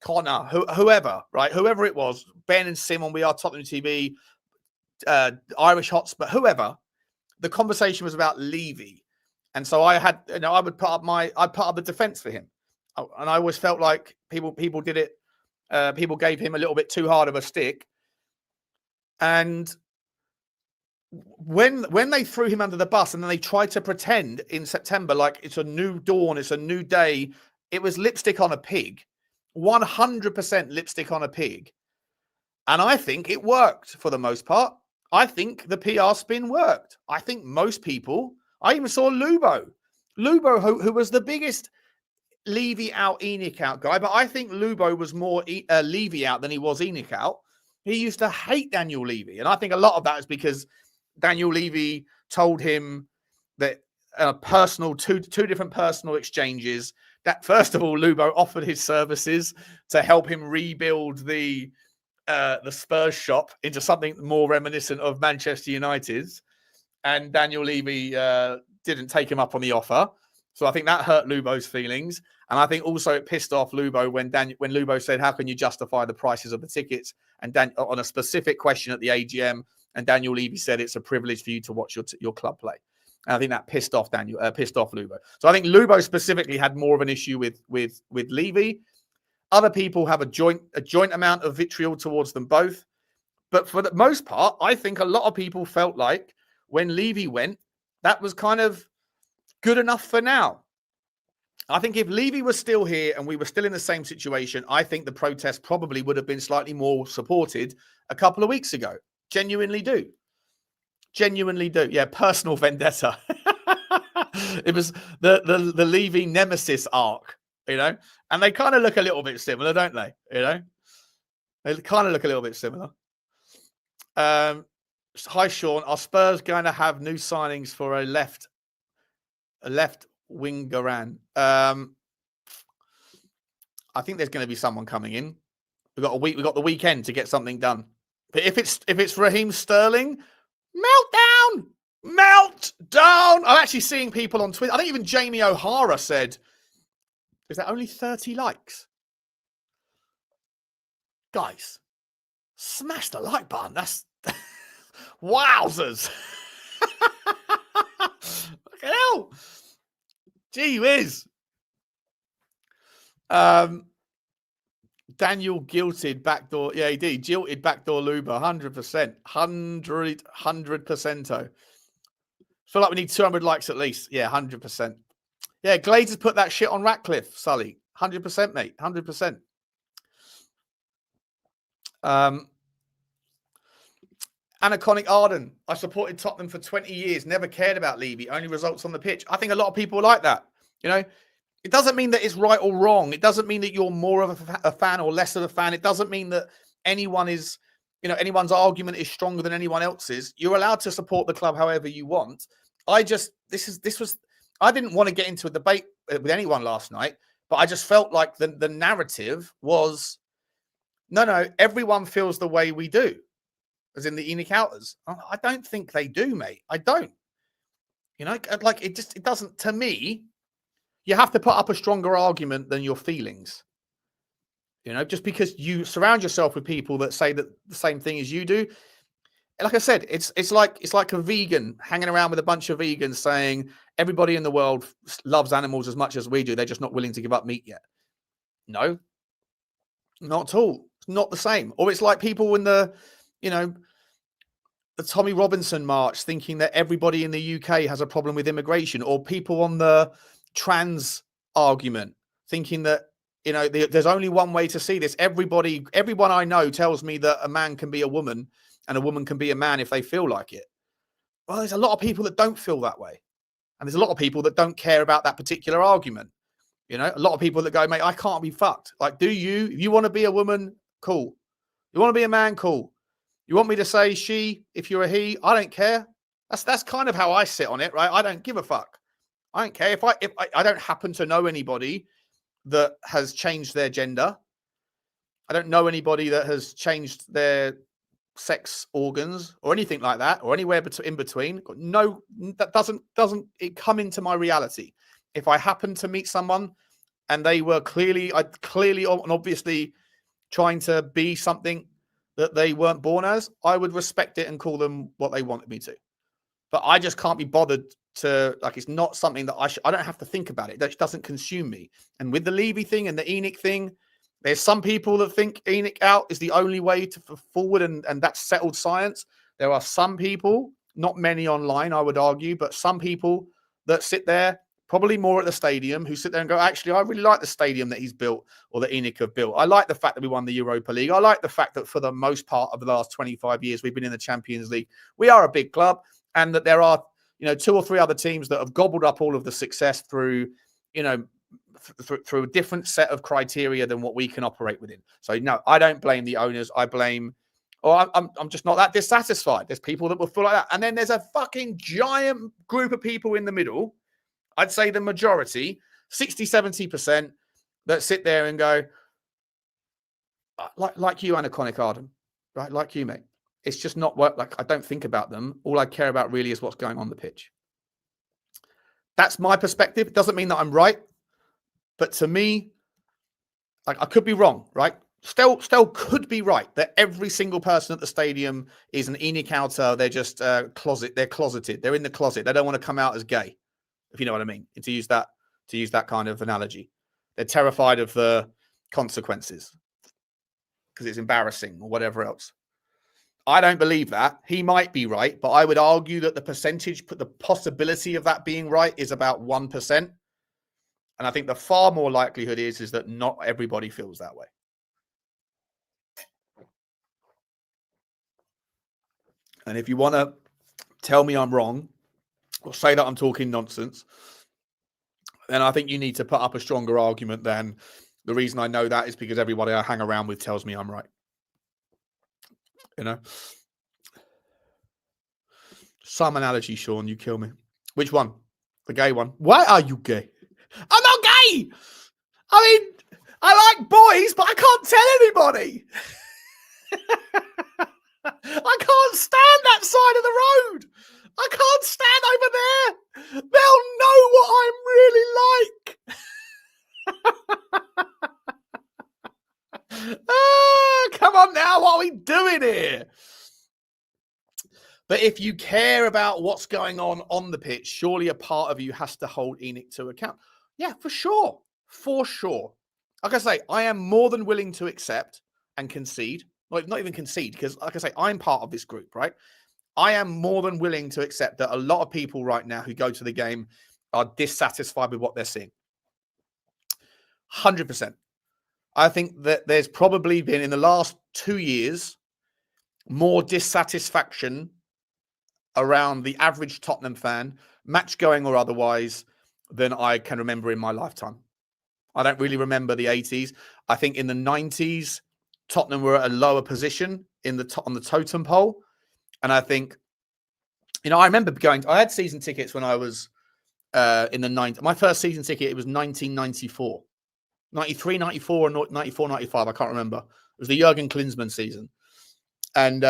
Connor, whoever, right? Whoever it was, Ben and Simon, we are Tottenham TV, Irish Hotspur, whoever, the conversation was about Levy. And so I had, I would put up the defense for him. And I always felt like people did it, people gave him a little bit too hard of a stick. And when they threw him under the bus and then they tried to pretend in September like it's a new dawn, it's a new day, it was lipstick on a pig, 100% lipstick on a pig. And I think it worked for the most part. I think the PR spin worked. I think most people, I even saw Lubo, who was the biggest Levy out, ENIC out guy, but I think Lubo was more Levy out than he was ENIC out. He used to hate Daniel Levy. And I think a lot of that is because Daniel Levy told him that two different personal exchanges, that first of all, Lubo offered his services to help him rebuild the Spurs shop into something more reminiscent of Manchester United's. And Daniel Levy didn't take him up on the offer. So I think that hurt Lubo's feelings. And I think also it pissed off Lubo when Lubo said, how can you justify the prices of the tickets? And on a specific question at the AGM, and Daniel Levy said it's a privilege for you to watch your club play. And I think that pissed off Lubo. So I think Lubo specifically had more of an issue with Levy. Other people have a joint amount of vitriol towards them both. But for the most part, I think a lot of people felt like when Levy went, that was kind of good enough for now. I think if Levy was still here and we were still in the same situation, I think the protest probably would have been slightly more supported a couple of weeks ago. Genuinely do. Yeah, personal vendetta. It was the Levy nemesis arc, and they kind of look a little bit similar, don't they? They kind of look a little bit similar. Hi, Sean. Are Spurs going to have new signings for a left winger? I think there's going to be someone coming in. We've got a week. We've got the weekend to get something done. But if it's Raheem Sterling, meltdown. I'm actually seeing people on Twitter. I think even Jamie O'Hara said, "Is that only 30 likes?" Guys, smash the like button. That's wowzers. Look at hell. Gee whiz. Daniel guilted backdoor. Yeah, he did. Jilted backdoor Luba. 100%. 100%. Feel like we need 200 likes at least. Yeah, 100%. Yeah, Glades has put that shit on Ratcliffe, Sully. 100%, mate. 100%. Anaconic Arden. I supported Tottenham for 20 years. Never cared about Levy. Only results on the pitch. I think a lot of people like that. You know, it doesn't mean that it's right or wrong. It doesn't mean that you're more of a fan or less of a fan. It doesn't mean that anyone is, you know, anyone's argument is stronger than anyone else's. You're allowed to support the club however you want. I didn't want to get into a debate with anyone last night, but I just felt like the narrative was, no, everyone feels the way we do, as in the ENIC outers. I don't think they do, mate. I don't. You know, like it doesn't, to me, you have to put up a stronger argument than your feelings. You know, just because you surround yourself with people that say that the same thing as you do. Like I said, it's like a vegan hanging around with a bunch of vegans saying everybody in the world loves animals as much as we do. They're just not willing to give up meat yet. No, not at all. It's not the same. Or it's like people in the Tommy Robinson march thinking that everybody in the UK has a problem with immigration, or people on the trans argument thinking that, you know, there's only one way to see this. Everyone I know tells me that a man can be a woman and a woman can be a man if they feel like it. Well, there's a lot of people that don't feel that way. And there's a lot of people that don't care about that particular argument. You know, a lot of people that go, mate, I can't be fucked. Like, if you want to be a woman? Cool. You want to be a man? Cool. You want me to say she, if you're a he? I don't care. That's kind of how I sit on it, right? I don't give a fuck. I don't care if I don't happen to know anybody that has changed their gender. I don't know anybody that has changed their sex organs or anything like that, or anywhere in between. No, that doesn't it come into my reality. If I happen to meet someone and they were clearly and obviously trying to be something that they weren't born as, I would respect it and call them what they wanted me to. But I just can't be bothered to, like, it's not something that I don't have to think about it. That doesn't consume me. And with the Levy thing and the ENIC thing, there's some people that think ENIC out is the only way to forward, and that's settled science. There are some people, not many online, I would argue, but some people that sit there, probably more at the stadium, who sit there and go, actually, I really like the stadium that he's built or that ENIC have built. I like the fact that we won the Europa League. I like the fact that for the most part of the last 25 years, we've been in the Champions League. We are a big club, and that there are, you know, 2 or 3 other teams that have gobbled up all of the success through, you know, through a different set of criteria than what we can operate within. So no, I don't blame the owners. I blame, or I'm just not that dissatisfied. There's people that will feel like that. And then there's a fucking giant group of people in the middle. I'd say the majority, 60, 70%, that sit there and go, like you, Anaconic Arden, right? Like you, mate. It's just not work. Like, I don't think about them. All I care about really is what's going on the pitch. That's my perspective. It doesn't mean that I'm right. But to me, like, I could be wrong, right? Stel could be right that every single person at the stadium is an ENIC outer. They're just they're closeted. They're in the closet. They don't want to come out as gay, if you know what I mean. And to use that kind of analogy, they're terrified of the consequences because it's embarrassing or whatever else. I don't believe that. He might be right, but I would argue that the possibility of that being right is about 1%. And I think the far more likelihood is that not everybody feels that way. And if you want to tell me I'm wrong or say that I'm talking nonsense, then I think you need to put up a stronger argument than the reason I know that is because everybody I hang around with tells me I'm right. You know? Some analogy, Sean, you kill me. Which one? The gay one. Why are you gay? I'm not gay! I mean, I like boys, but I can't tell anybody. I can't stand that side of the road. I can't stand over there. They'll know what I'm really like. Come on now, what are we doing here? But if you care about what's going on the pitch, surely a part of you has to hold ENIC to account. Yeah, for sure. For sure. Like I say, I am more than willing to accept and concede. Well, not even concede, because like I say, I'm part of this group, right? I am more than willing to accept that a lot of people right now who go to the game are dissatisfied with what they're seeing. 100%. I think that there's probably been, in the last 2 years, more dissatisfaction around the average Tottenham fan, match going or otherwise, than I can remember in my lifetime. I don't really remember the 80s. I think in the 90s, Tottenham were at a lower position on the totem pole. And I think, I remember I had season tickets when I was in the 90s. My first season ticket, it was 1994. 93, 94, or 94, 95. I can't remember. It was the Jurgen Klinsmann season. And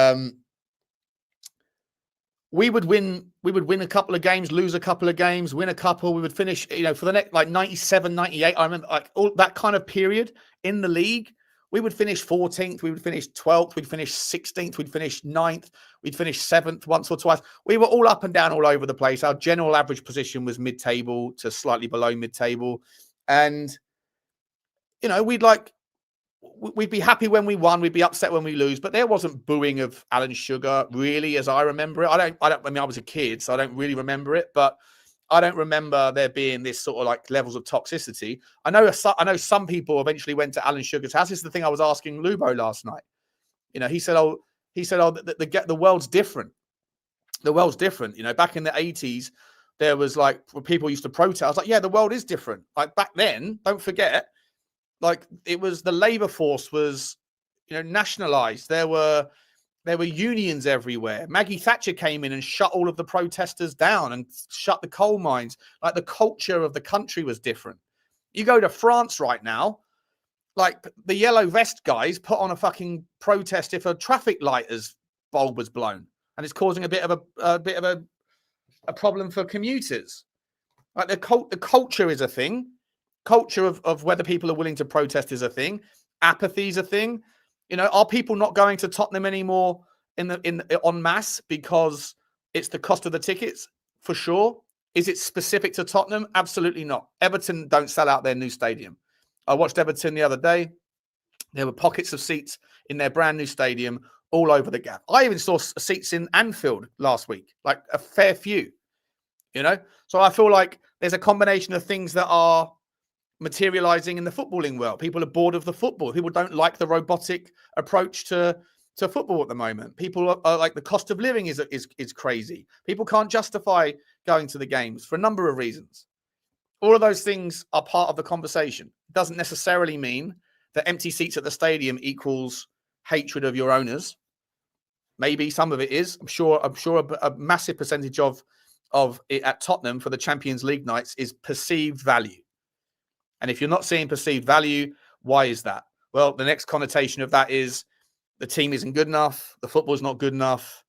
we would win a couple of games, lose a couple of games, win a couple. We would finish, for the next, like 97, 98. I remember like all that kind of period in the league. We would finish 14th. We would finish 12th. We'd finish 16th. We'd finish 9th. We'd finish 7th once or twice. We were all up and down all over the place. Our general average position was mid-table to slightly below mid-table. And, we'd be happy when we won. We'd be upset when we lose. But there wasn't booing of Alan Sugar, really, as I remember it. I was a kid, so I don't really remember it. But I don't remember there being this sort of like levels of toxicity. I know some people eventually went to Alan Sugar's house. This is the thing I was asking Lubo last night. He said, the world's different. The world's different. Back in the 80s, there was like, people used to protest. I was like, yeah, the world is different. Like back then, don't forget, like it was the labor force was, nationalized. There were unions everywhere. Maggie Thatcher came in and shut all of the protesters down and shut the coal mines. Like the culture of the country was different. You go to France right now, like the yellow vest guys put on a fucking protest if a traffic lighter's bulb was blown, and it's causing a bit of a problem for commuters. Like the culture is a thing. Culture of whether people are willing to protest is a thing. Apathy is a thing. Are people not going to Tottenham anymore en masse because it's the cost of the tickets? For sure. Is it specific to Tottenham? Absolutely not. Everton don't sell out their new stadium. I watched Everton the other day. There were pockets of seats in their brand new stadium all over the gap. I even saw seats in Anfield last week, like a fair few, So I feel like there's a combination of things that are materializing in the footballing world. People are bored of the football. People don't like the robotic approach to football at the moment. People are like, the cost of living is crazy. People can't justify going to the games for a number of reasons. All of those things are part of the conversation. It doesn't necessarily mean that empty seats at the stadium equals hatred of your owners. Maybe some of it is. I'm sure a massive percentage of it at Tottenham for the Champions League nights is perceived value. And if you're not seeing perceived value, why is that? Well, the next connotation of that is the team isn't good enough. The football's not good enough.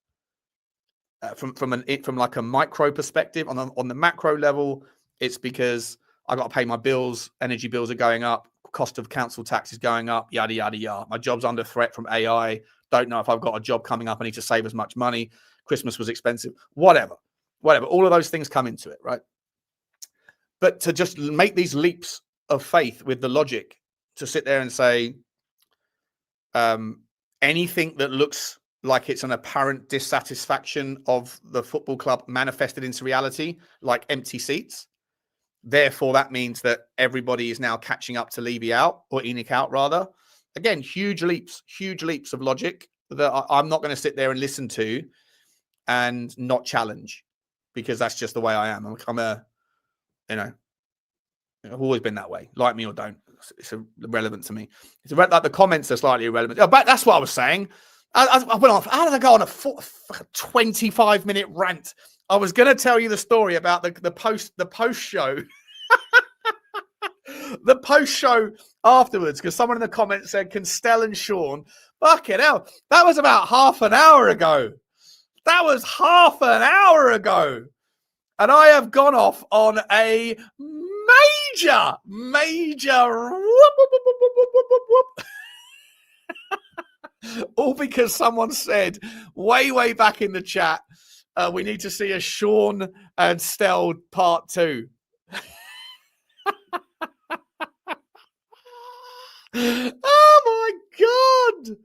From like a micro perspective, on the macro level, it's because I got to pay my bills. Energy bills are going up. Cost of council tax is going up. Yada yada yada. My job's under threat from AI. Don't know if I've got a job coming up. I need to save as much money. Christmas was expensive. Whatever. All of those things come into it, right? But to just make these leaps of faith with the logic to sit there and say anything that looks like it's an apparent dissatisfaction of the football club manifested into reality, like empty seats. Therefore, that means that everybody is now catching up to Levy out, or ENIC out rather. Again, huge leaps of logic that I'm not going to sit there and listen to and not challenge, because that's just the way I am. I've always been that way. Like me or don't, it's irrelevant to me. It's like the comments are slightly irrelevant. Oh, but that's what I was saying. I went off. How did I go on a 25-minute rant? I was going to tell you the story about the post show, the post show afterwards because someone in the comments said, can Stel and Sean? Fucking hell. That was about half an hour ago. That was half an hour ago. And I have gone off on a major all because someone said way back in the chat, we need to see a Sean and Stel part 2. Oh my God.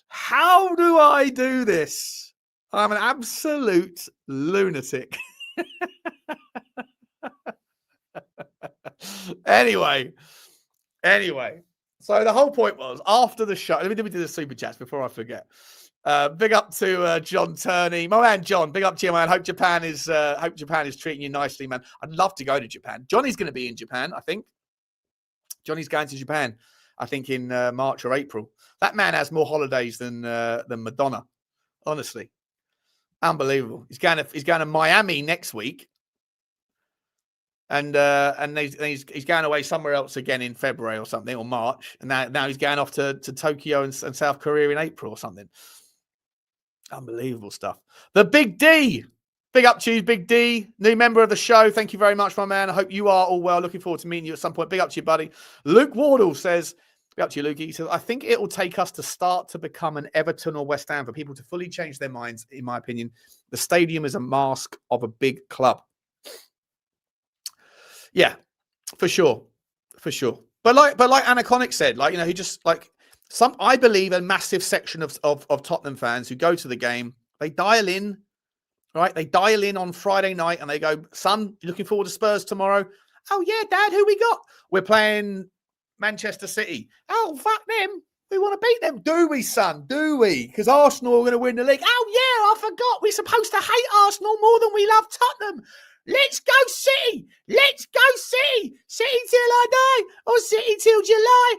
How do I do this? I'm an absolute lunatic. Anyway. So the whole point was after the show, let me do the super chats before I forget. Big up to John Turney, my man John. Big up to you, man. Hope Japan is treating you nicely, man. I'd love to go to Japan. Johnny's going to be in Japan, I think. Johnny's going to Japan, I think, in March or April. That man has more holidays than Madonna. Honestly, unbelievable. He's going to Miami next week, and he's going away somewhere else again in February or something, or March, and now he's going off to Tokyo and South Korea in April or something. Unbelievable stuff. The Big D. Big up to you, Big D. New member of the show. Thank you very much, my man. I hope you are all well. Looking forward to meeting you at some point. Big up to you, buddy. Luke Wardle says, big up to you, Lukey. He says, I think it will take us to start to become an Everton or West Ham for people to fully change their minds, in my opinion. The stadium is a mask of a big club. Yeah, for sure. But like Anaconic said, he just I believe a massive section of Tottenham fans who go to the game, they dial in, right? They dial in on Friday night and they go, son, you looking forward to Spurs tomorrow? Oh yeah, Dad, who we got? We're playing Manchester City. Oh, fuck them. We want to beat them. Do we, son? Do we? Because Arsenal are going to win the league. Oh yeah, I forgot. We're supposed to hate Arsenal more than we love Tottenham. Let's go City. Let's go City. City till I die or City till July.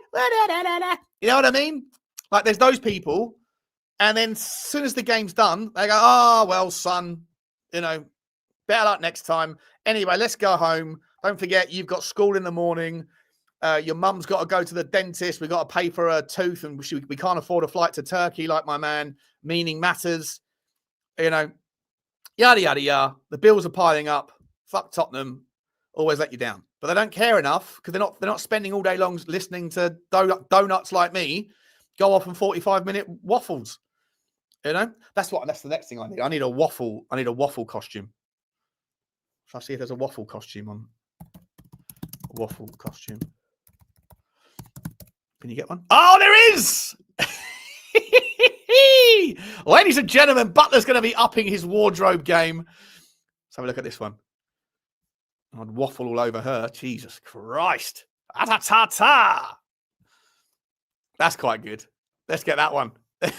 You know what I mean? Like there's those people. And then as soon as the game's done, they go, oh, well, son, better luck next time. Anyway, let's go home. Don't forget, you've got school in the morning. Your mum's got to go to the dentist. We've got to pay for her tooth and we can't afford a flight to Turkey like my man, meaning matters. Yada, yada, yada. The bills are piling up. Fuck Tottenham. Always let you down. But they don't care enough because they're not spending all day long listening to donuts like me go off on 45-minute waffles. That's the next thing I need. I need a waffle costume. Shall I see if there's a waffle costume on? A waffle costume. Can you get one? Oh, there is! Ladies and gentlemen, Butler's going to be upping his wardrobe game. Let's have a look at this one. I'd waffle all over her. Jesus Christ. Ta-ta-ta-ta. That's quite good. Let's get that one. £67?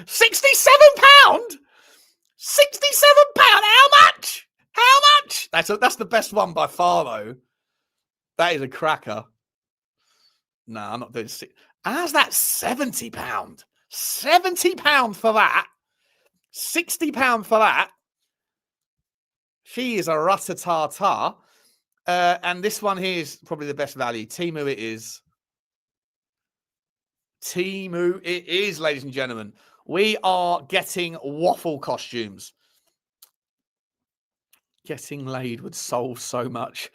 £67? How much? That's the best one by far, though. That is a cracker. No, I'm not doing it. How's that £70? £70 for that. £60 for that. She is a rat-a-ta-ta. And this one here is probably the best value. Temu it is. Temu it is, ladies and gentlemen. We are getting waffle costumes. Getting laid would solve so much.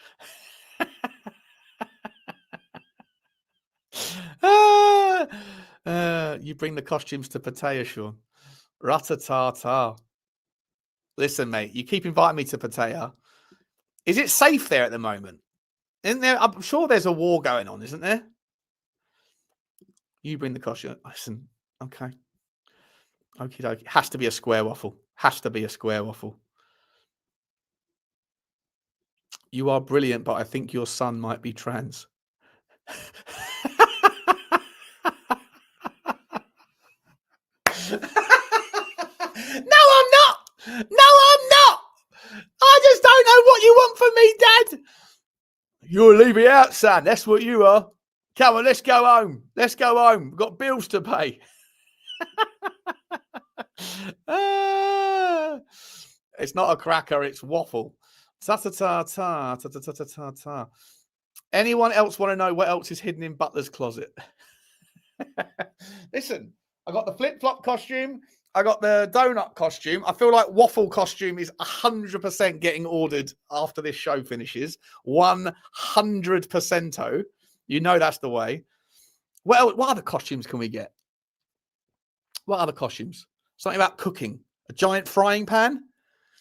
You bring the costumes to Pattaya, Sean. Rat-a-ta-ta. Listen, mate, you keep inviting me to Pattaya. Is it safe there at the moment? Isn't there? I'm sure there's a war going on, isn't there? You bring the costume. Listen, okay. Okie dokie. Has to be a square waffle. You are brilliant, but I think your son might be trans. No, I'm not. I just don't know what you want from me, Dad. You'll leave me out, son. That's what you are. Come on, let's go home. We've got bills to pay. It's not a cracker, it's waffle. Ta-ta-ta-ta, ta-ta-ta-ta-ta. Anyone else want to know what else is hidden in Butler's closet? Listen, I got the flip-flop costume. I got the donut costume. I feel like waffle costume is 100% getting ordered after this show finishes. 100%. You know that's the way. Well, what other costumes can we get? What other costumes? Something about cooking. A giant frying pan?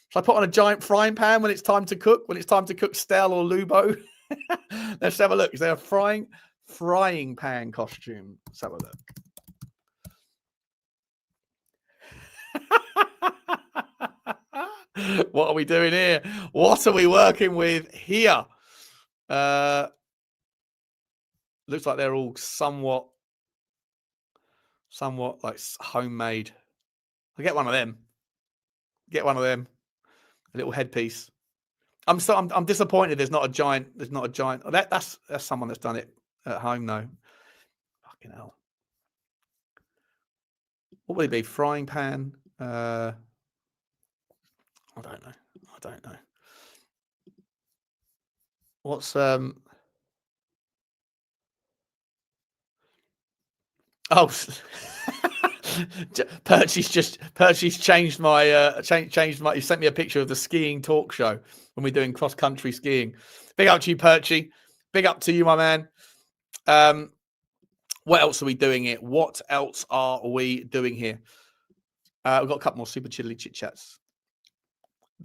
Shall I put on a giant frying pan when it's time to cook? When it's time to cook Stel or Lubo? Let's have a look. Is there a frying pan costume? Let's have a look. What are we doing here? What are we working with here? Looks like they're all somewhat like homemade. I'll get one of them. A little headpiece. I'm disappointed there's not a giant. Oh, that's someone that's done it at home though. Fucking hell. What would it be? Frying pan? I don't know. What's Oh, Percy's changed my changed my. He sent me a picture of the skiing talk show when we're doing cross country skiing. Big up to you, Percy. Big up to you, my man. What else are we doing here? We've got a couple more super chilly chit chats.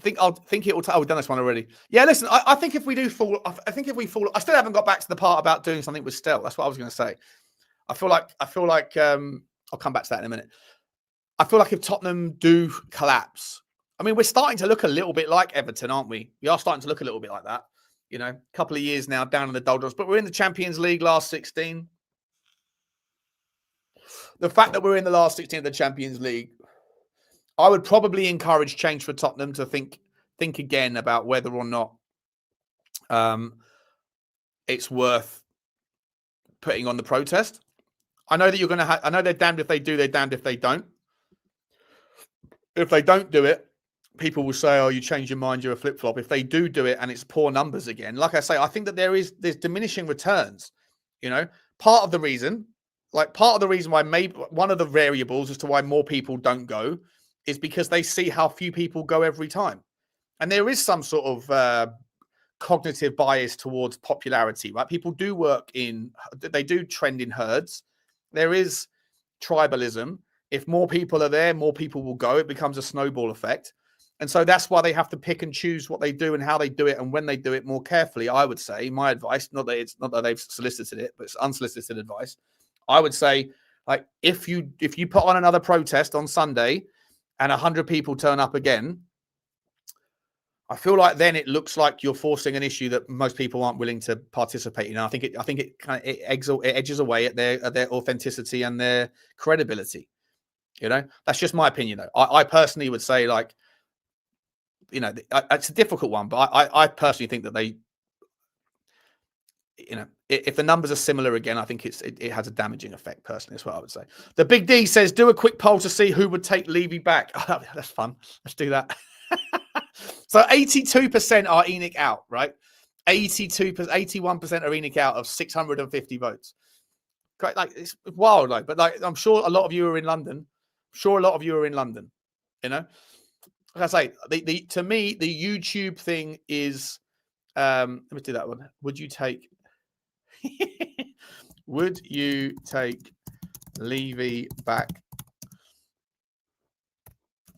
We've done this one already. Yeah, listen, I think if we fall, I still haven't got back to the part about doing something with Stel. That's what I was going to say. I feel like I'll come back to that in a minute. I feel like if Tottenham do collapse, I mean, we're starting to look a little bit like Everton, aren't we? We are starting to look a little bit like that. You know, a couple of years now down in the doldrums, but we're in the Champions League last 16. The fact that we're in the last 16 of the Champions League, I would probably encourage change for Tottenham to think again about whether or not it's worth putting on the protest. I know that you're going to I know they're damned if they do, they're damned if they don't. If they don't do it, people will say, oh, you changed your mind, you're a flip-flop. If they do it and it's poor numbers again, like I say, I think that there's diminishing returns. You know, part of the reason why maybe one of the variables as to why more people don't go is because they see how few people go every time. And there is some sort of cognitive bias towards popularity, right? People do they do trend in herds. There is tribalism. If more people are there, more people will go. It becomes a snowball effect. And so that's why they have to pick and choose what they do and how they do it and when they do it more carefully. I would say, my advice, not that they've solicited it, but it's unsolicited advice. I would say, like, if you put on another protest on Sunday and 100 people turn up again, I feel like then it looks like you're forcing an issue that most people aren't willing to participate in. I think it kind of edges away at their authenticity and their credibility. You know, that's just my opinion, though. I personally would say, like, you know, it's a difficult one, but I personally think that they, you know, if the numbers are similar again, I think it has a damaging effect. Personally, that's what I would say. The Big D says, do a quick poll to see who would take Levy back. Oh, that's fun. Let's do that. So 82% are ENIC out, right? 81% are ENIC out of 650 votes. Great, like, it's wild, like, but like, I'm sure a lot of you are in London. You know, like I say, to me, the YouTube thing is, let me do that one. Would you take Levy back?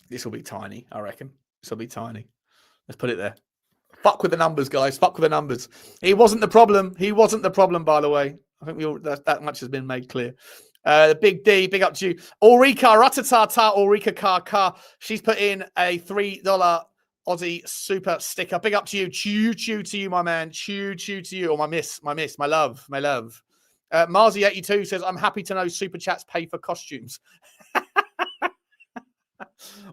This will be tiny, I reckon. This will be tiny. Let's put it there. Fuck with the numbers, guys. Fuck with the numbers. He wasn't the problem. By the way. I think that much has been made clear. The Big D, big up to you. Ulrika, ratatata, Ulrika Car. She's put in a $3 Aussie super sticker. Big up to you. Choo to you, my man. Choo to you. Or my miss, my love. Marzi82 says, I'm happy to know super chats pay for costumes.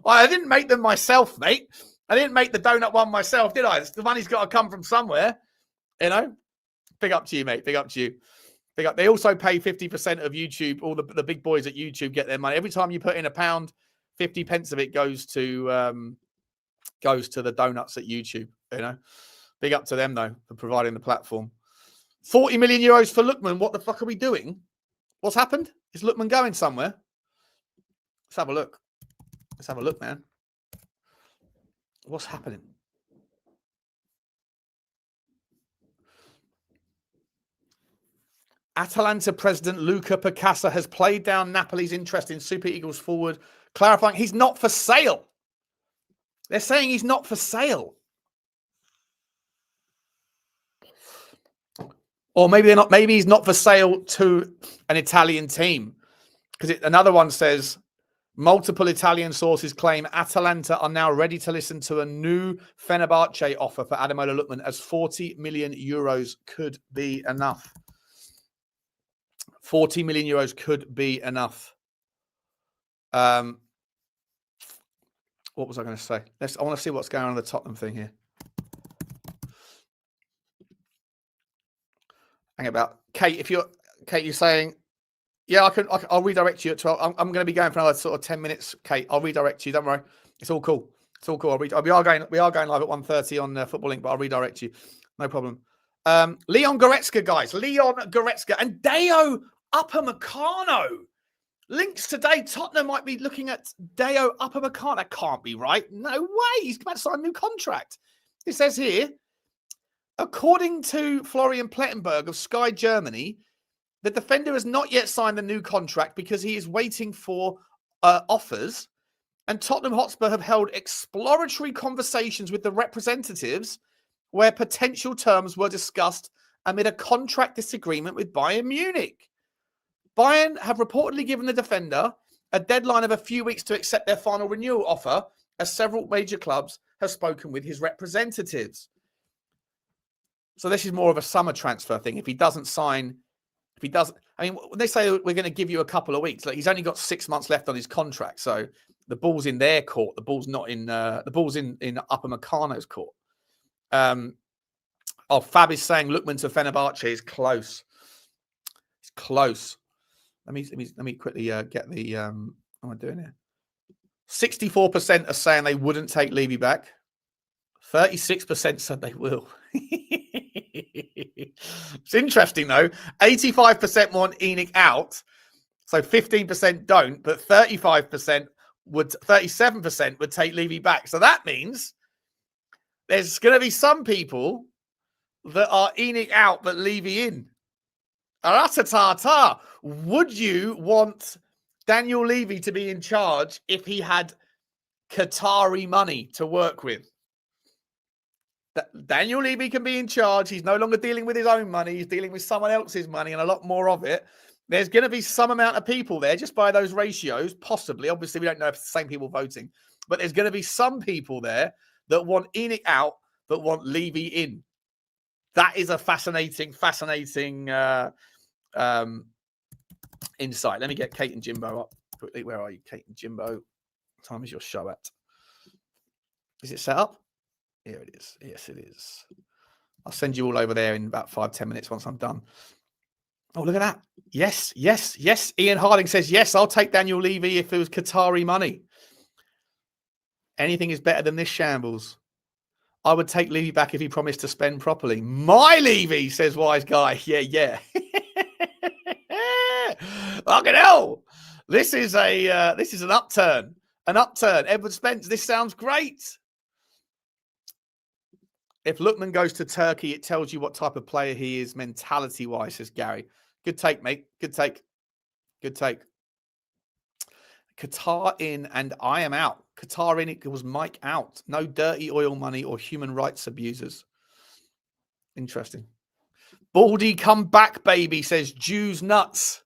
Well, I didn't make them myself, mate. I didn't make the donut one myself, did I? The money's got to come from somewhere, you know? Big up to you, mate. Big up to you. Big up. They also pay 50% of YouTube. All the big boys at YouTube get their money. Every time you put in £1, 50 pence of it goes to the donuts at YouTube, you know? Big up to them, though, for providing the platform. 40 million euros for Lookman. What the fuck are we doing? What's happened? Is Lookman going somewhere? Let's have a look. Let's have a look, man. What's happening? Atalanta president Luca Picassa has played down Napoli's interest in Super Eagles forward, clarifying he's not for sale. They're saying he's not for sale. Or maybe they're not. Maybe he's not for sale to an Italian team. Because another one says, multiple Italian sources claim Atalanta are now ready to listen to a new Fenerbahce offer for Ademola Lookman, as 40 million euros could be enough. 40 million euros could be enough. What was I going to say? I want to see what's going on in the Tottenham thing here. Hang about. Kate, you're saying, yeah, I'll redirect you at 12. I'm going to be going for another sort of 10 minutes, Kate. I'll redirect you. Don't worry. It's all cool. It's all cool. We are going live at 1:30 on Football Link, but I'll redirect you. No problem. Leon Goretzka, guys. Leon Goretzka and Deo Upamecano. Links today. Tottenham might be looking at Deo Upamecano. That can't be right. No way. He's about to sign a new contract. It says here, according to Florian Plettenberg of Sky Germany, the defender has not yet signed the new contract because he is waiting for offers. And Tottenham Hotspur have held exploratory conversations with the representatives where potential terms were discussed amid a contract disagreement with Bayern Munich. Bayern have reportedly given the defender a deadline of a few weeks to accept their final renewal offer, as several major clubs have spoken with his representatives. So this is more of a summer transfer thing. If he doesn't sign, I mean, when they say we're going to give you a couple of weeks, like he's only got 6 months left on his contract. So the ball's in their court. The ball's not in, the ball's in Upamecano's court. Fab is saying Lookman to Fenerbahce is close. It's close. Let me quickly get the, what am I doing here? 64% are saying they wouldn't take Levy back. 36% said they will. It's interesting though. 85% want ENIC out. So 15% don't, but 37% would take Levy back. So that means there's going to be some people that are ENIC out, but Levy in. Aratata. Would you want Daniel Levy to be in charge if he had Qatari money to work with? Daniel Levy can be in charge. He's no longer dealing with his own money. He's dealing with someone else's money and a lot more of it. There's going to be some amount of people there just by those ratios, possibly. Obviously, we don't know if it's the same people voting. But there's going to be some people there that want ENIC out, but want Levy in. That is a fascinating insight. Let me get Kate and Jimbo up quickly. Where are you, Kate and Jimbo? What time is your show at? Is it set up? Here it is. Yes, it is. I'll send you all over there in about 5-10 minutes once I'm done. Oh, look at that. Yes. Ian Harding says, yes, I'll take Daniel Levy if it was Qatari money. Anything is better than this shambles. I would take Levy back if he promised to spend properly. My Levy, says Wise Guy. Yeah. Fucking hell. This is an upturn. An upturn. Edward Spence, this sounds great. If Lookman goes to Turkey, it tells you what type of player he is mentality-wise, says Gary. Good take, mate. Good take. Qatar in and I am out. Qatar in, it was Mike out. No dirty oil money or human rights abusers. Interesting. Baldy, come back, baby, says Jews nuts.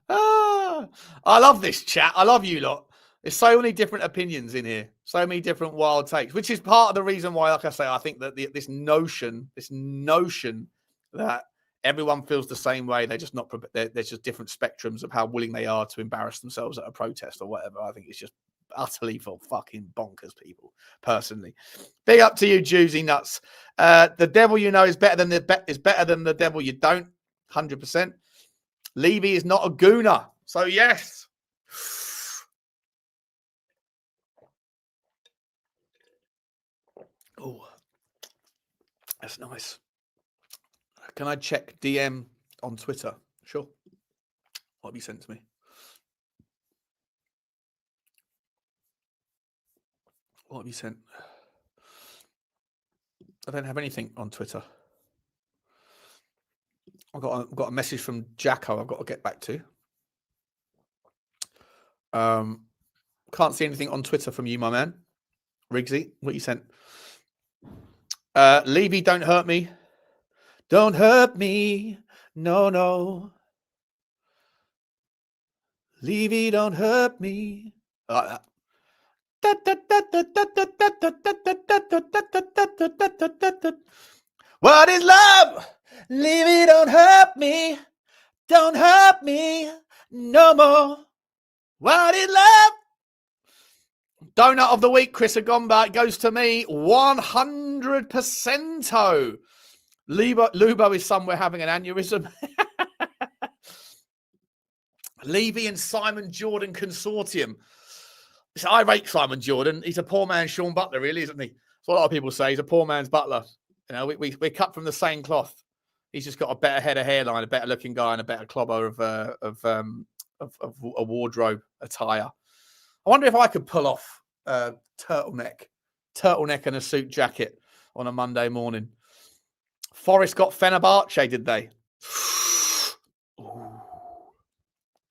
I love this chat. I love you lot. There's so many different opinions in here. So many different wild takes, which is part of the reason why, like I say, I think that this notion that everyone feels the same way, they're just not, there's just different spectrums of how willing they are to embarrass themselves at a protest or whatever. I think it's just utterly for fucking bonkers, people, personally. Big up to you, Juicy Nuts. The devil you know is better than the devil you don't. 100%. Levy is not a gooner. So yes. Oh, That's nice. Can I check DM on Twitter? Sure. What have you sent to me? What have you sent? I don't have anything on Twitter. I've got a message from Jacko I've got to get back to. Can't see anything on Twitter from you, my man. Riggsy, what you sent? Levy, don't hurt me. Don't hurt me. No, no. Levy, don't hurt me. Like that. What is love? Levy, don't hurt me. Don't hurt me no more. What is love? Donut of the week, Chris Agomba. It goes to me 100%. Lubo is somewhere having an aneurysm. Levy and Simon Jordan consortium. So I rate Simon Jordan. He's a poor man's Sean Butler, really, isn't he? That's what a lot of people say. He's a poor man's Butler. You know, we're cut from the same cloth. He's just got a better head of hairline, a better looking guy, and a better clobber of a wardrobe attire. I wonder if I could pull off a turtleneck and a suit jacket on a Monday morning. Forest got Fenerbahce, did they?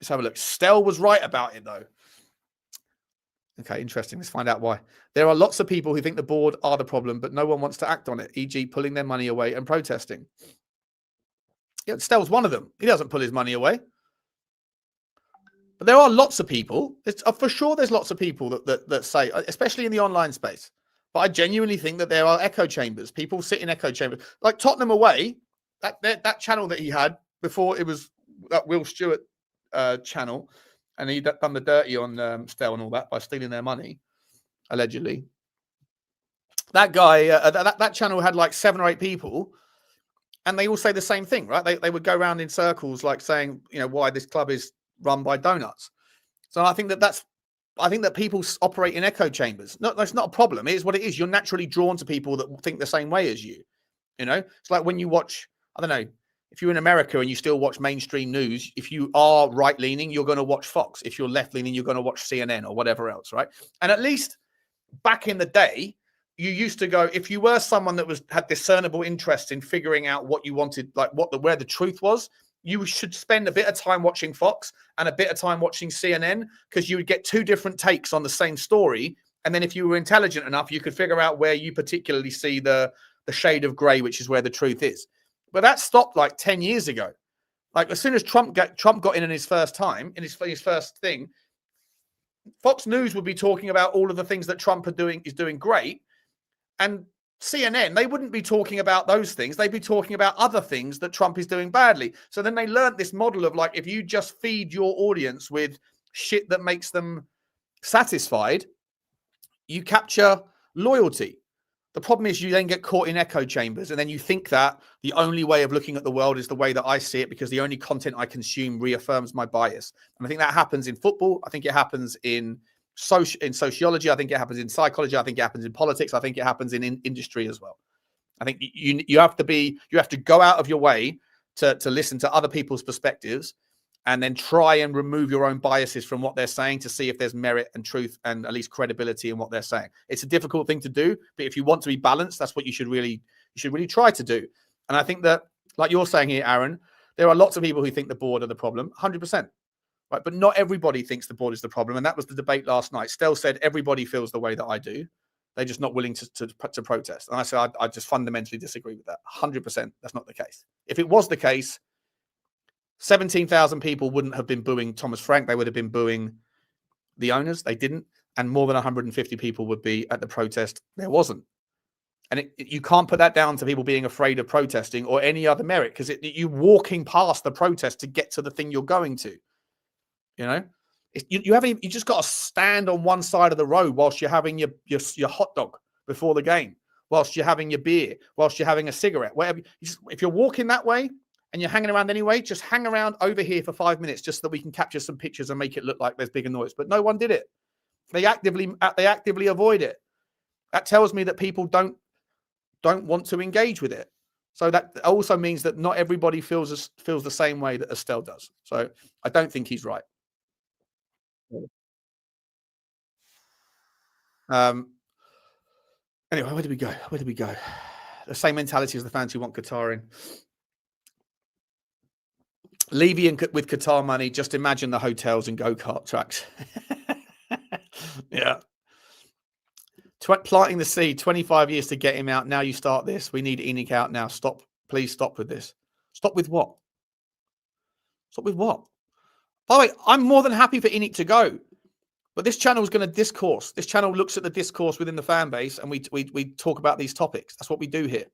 Let's have a look. Stell was right about it, though. Okay, interesting. Let's find out why. There are lots of people who think the board are the problem, but no one wants to act on it, e.g. pulling their money away and protesting. Yeah, Stell's one of them. He doesn't pull his money away. But there are lots of people. For sure, there's lots of people that say, especially in the online space. But I genuinely think that there are echo chambers. People sit in echo chambers. Like Tottenham away, that channel that he had before, it was that Will Stewart channel. And he'd done the dirty on Stell and all that by stealing their money, allegedly. That guy, that channel had like 7 or 8 people. And they all say the same thing, right? They would go around in circles like saying, you know, why this club is run by donuts. So I think that people operate in echo chambers. No, that's not a problem. It is what it is. You're naturally drawn to people that think the same way as you. You know, it's like when you watch, I don't know, if you're in America and you still watch mainstream news, if you are right-leaning, you're going to watch Fox. If you're left-leaning, you're going to watch CNN or whatever else, right? And at least back in the day, you used to go, if you were someone that had discernible interest in figuring out what you wanted, like where the truth was, you should spend a bit of time watching Fox and a bit of time watching CNN, because you would get 2 different takes on the same story. And then if you were intelligent enough, you could figure out where you particularly see the shade of gray, which is where the truth is. But that stopped like 10 years ago. Like as soon as Trump got in his first time, in his first thing, Fox News would be talking about all of the things that Trump is doing great. And CNN, they wouldn't be talking about those things. They'd be talking about other things that Trump is doing badly. So then they learned this model of like, if you just feed your audience with shit that makes them satisfied, you capture loyalty. The problem is you then get caught in echo chambers, and then you think that the only way of looking at the world is the way that I see it, because the only content I consume reaffirms my bias. And I think that happens in football. I think it happens in sociology. I think it happens in psychology. I think it happens in politics. I think it happens in industry as well. I think you have to go out of your way to listen to other people's perspectives, and then try and remove your own biases from what they're saying to see if there's merit and truth and at least credibility in what they're saying. It's a difficult thing to do, but if you want to be balanced, that's what you should really try to do. And I think that, like you're saying here, Aaron, there are lots of people who think the board are the problem, 100%. Right? But not everybody thinks the board is the problem. And that was the debate last night. Stell said everybody feels the way that I do. They're just not willing to protest. And I said, I just fundamentally disagree with that. 100%. That's not the case. If it was the case, 17,000 people wouldn't have been booing Thomas Frank. They would have been booing the owners. They didn't. And more than 150 people would be at the protest. There wasn't. And you can't put that down to people being afraid of protesting or any other merit, because you're walking past the protest to get to the thing you're going to. You know, you just got to stand on one side of the road whilst you're having your hot dog before the game, whilst you're having your beer, whilst you're having a cigarette, whatever. If you're walking that way and you're hanging around anyway, just hang around over here for 5 minutes just so that we can capture some pictures and make it look like there's bigger noise. But no one did it. They actively avoid it. That tells me that people don't don't want to engage with it. So that also means that not everybody feels the same way that Estelle does. So I don't think he's right. Anyway, where did we go? Where did we go? The same mentality as the fans who want Qatar in. Levy and with Qatar money, just imagine the hotels and go-kart tracks. Yeah. Planting the seed, 25 years to get him out. Now you start this. We need ENIC out now. Stop. Please stop with this. Stop with what? Stop with what? By the way, I'm more than happy for ENIC to go. But this channel is going to discourse. This channel looks at the discourse within the fan base, and we talk about these topics. That's what we do here.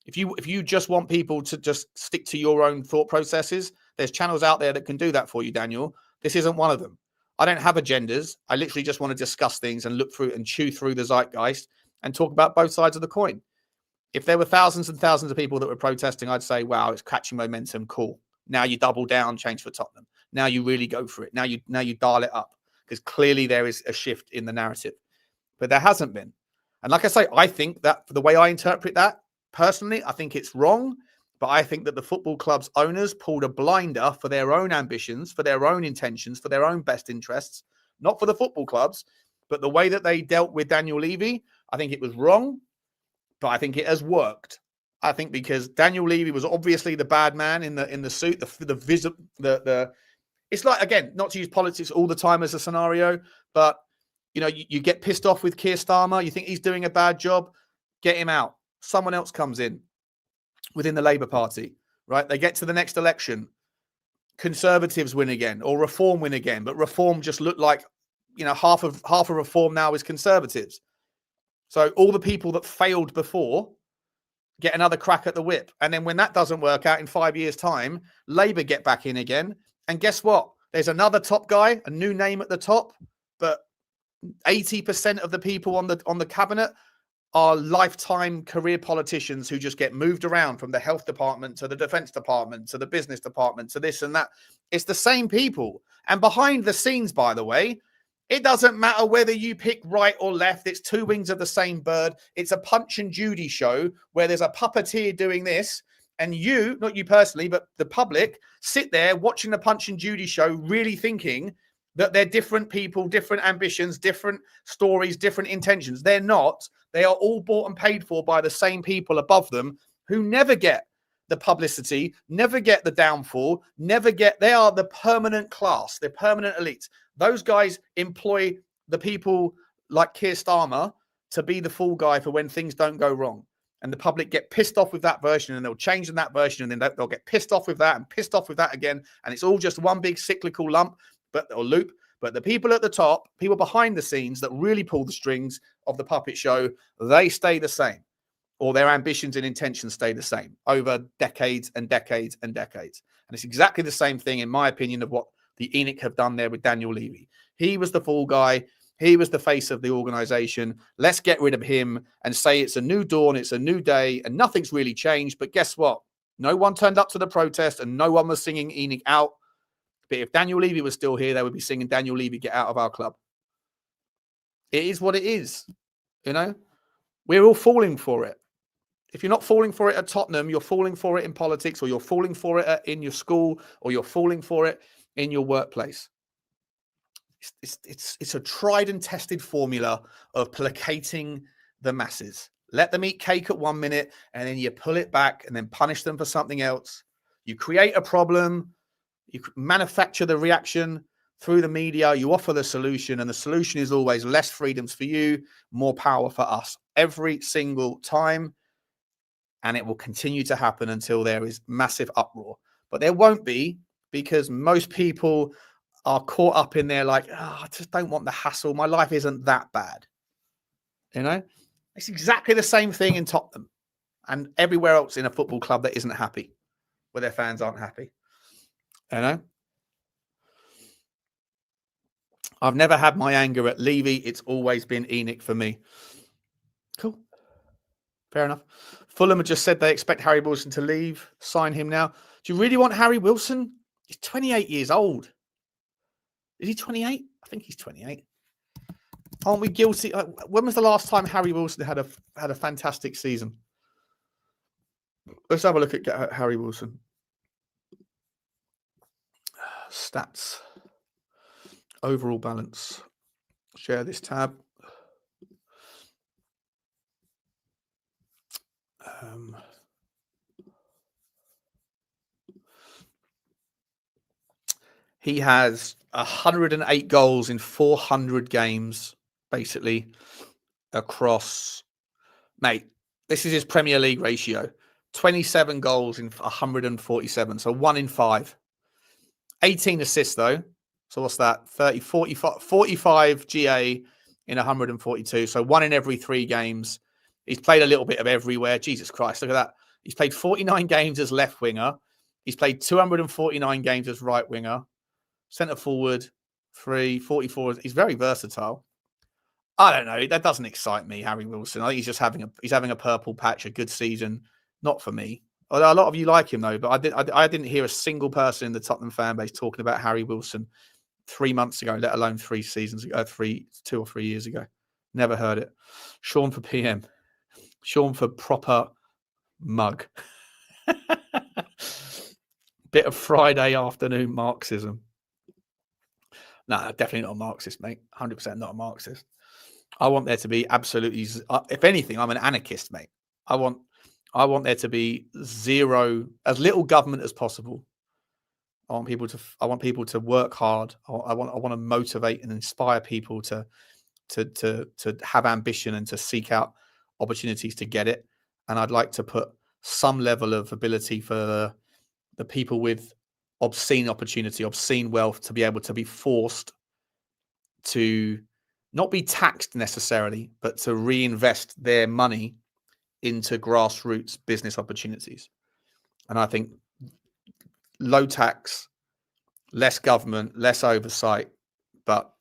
If you just want people to just stick to your own thought processes, there's channels out there that can do that for you, Daniel. This isn't one of them. I don't have agendas. I literally just want to discuss things and look through and chew through the zeitgeist and talk about both sides of the coin. If there were thousands and thousands of people that were protesting, I'd say, wow, it's catching momentum. Cool. Now you double down, change for Tottenham. Now you really go for it. Now you dial it up, because clearly there is a shift in the narrative. But there hasn't been. And like I say, I think that the way I interpret that, personally, I think it's wrong. But I think that the football club's owners pulled a blinder for their own ambitions, for their own intentions, for their own best interests, not for the football clubs. But the way that they dealt with Daniel Levy, I think it was wrong, but I think it has worked. I think because Daniel Levy was obviously the bad man in the suit, the it's like, again, not to use politics all the time as a scenario, but you get pissed off with Keir Starmer, you think he's doing a bad job, get him out. Someone else comes in within the Labour Party, right? They get to the next election, Conservatives win again, or Reform win again, but Reform just looked like, half of Reform now is Conservatives. So all the people that failed before get another crack at the whip. And then when that doesn't work out in 5 years' time, Labour get back in again. And guess what? There's another top guy, a new name at the top, but 80% of the people on the cabinet are lifetime career politicians who just get moved around from the health department to the defense department to the business department to this and that. It's the same people. And behind the scenes, by the way, it doesn't matter whether you pick right or left. It's two wings of the same bird. It's a Punch and Judy show where there's a puppeteer doing this. And you, not you personally, but the public, sit there watching the Punch and Judy show, really thinking that they're different people, different ambitions, different stories, different intentions. They're not. They are all bought and paid for by the same people above them who never get the publicity, never get the downfall, they are the permanent class, they're permanent elites. Those guys employ the people like Keir Starmer to be the fall guy for when things don't go wrong. And the public get pissed off with that version, and they'll change in that version, and then they'll get pissed off with that and pissed off with that again. And it's all just one big cyclical lump, or loop. But the people at the top, people behind the scenes that really pull the strings of the puppet show, they stay the same, or their ambitions and intentions stay the same over decades and decades and decades. And it's exactly the same thing, in my opinion, of what the ENIC have done there with Daniel Levy. He was the fall guy. He was the face of the organization. Let's get rid of him and say it's a new dawn, it's a new day, and nothing's really changed. But guess what? No one turned up to the protest and no one was singing ENIC out. But if Daniel Levy was still here, they would be singing Daniel Levy, get out of our club. It is what it is. We're all falling for it. If you're not falling for it at Tottenham, you're falling for it in politics, or you're falling for it in your school, or you're falling for it in your workplace. It's a tried and tested formula of placating the masses. Let them eat cake at 1 minute, and then you pull it back and then punish them for something else. You create a problem, you manufacture the reaction through the media, you offer the solution, and the solution is always less freedoms for you, more power for us every single time. And it will continue to happen until there is massive uproar. But there won't be, because most people are caught up in there like, I just don't want the hassle. My life isn't that bad. It's exactly the same thing in Tottenham and everywhere else in a football club that isn't happy, where their fans aren't happy. I've never had my anger at Levy. It's always been ENIC for me. Cool. Fair enough. Fulham have just said they expect Harry Wilson to leave. Sign him now. Do you really want Harry Wilson? He's 28 years old. Is he 28? I think he's 28. Aren't we guilty? When was the last time Harry Wilson had a fantastic season? Let's have a look at Harry Wilson. Stats. Overall balance. Share this tab. He has 108 goals in 400 games, basically, across... Mate, this is his Premier League ratio. 27 goals in 147, so 1 in 5. 18 assists, though. So what's that? 45 GA in 142, so 1 in every 3 games. He's played a little bit of everywhere. Jesus Christ, look at that. He's played 49 games as left winger. He's played 249 games as right winger. Centre forward, 44. He's very versatile. I don't know. That doesn't excite me, Harry Wilson. I think he's just having a purple patch, a good season. Not for me. Although a lot of you like him, though. But I didn't hear a single person in the Tottenham fan base talking about Harry Wilson 3 months ago, let alone 3 seasons ago, 2 or 3 years ago. Never heard it. Sean for PM. Sean for proper mug. Bit of Friday afternoon Marxism. No, definitely not a Marxist, mate. 100% not a Marxist. I want there to be absolutely, if anything, I'm an anarchist, mate. I want there to be zero, as little government as possible. I want people to work hard. I want to motivate and inspire people to have ambition and to seek out opportunities to get it. And I'd like to put some level of ability for the people with obscene opportunity, obscene wealth, to be able to be forced to not be taxed necessarily, but to reinvest their money into grassroots business opportunities. And I think low tax, less government, less oversight, but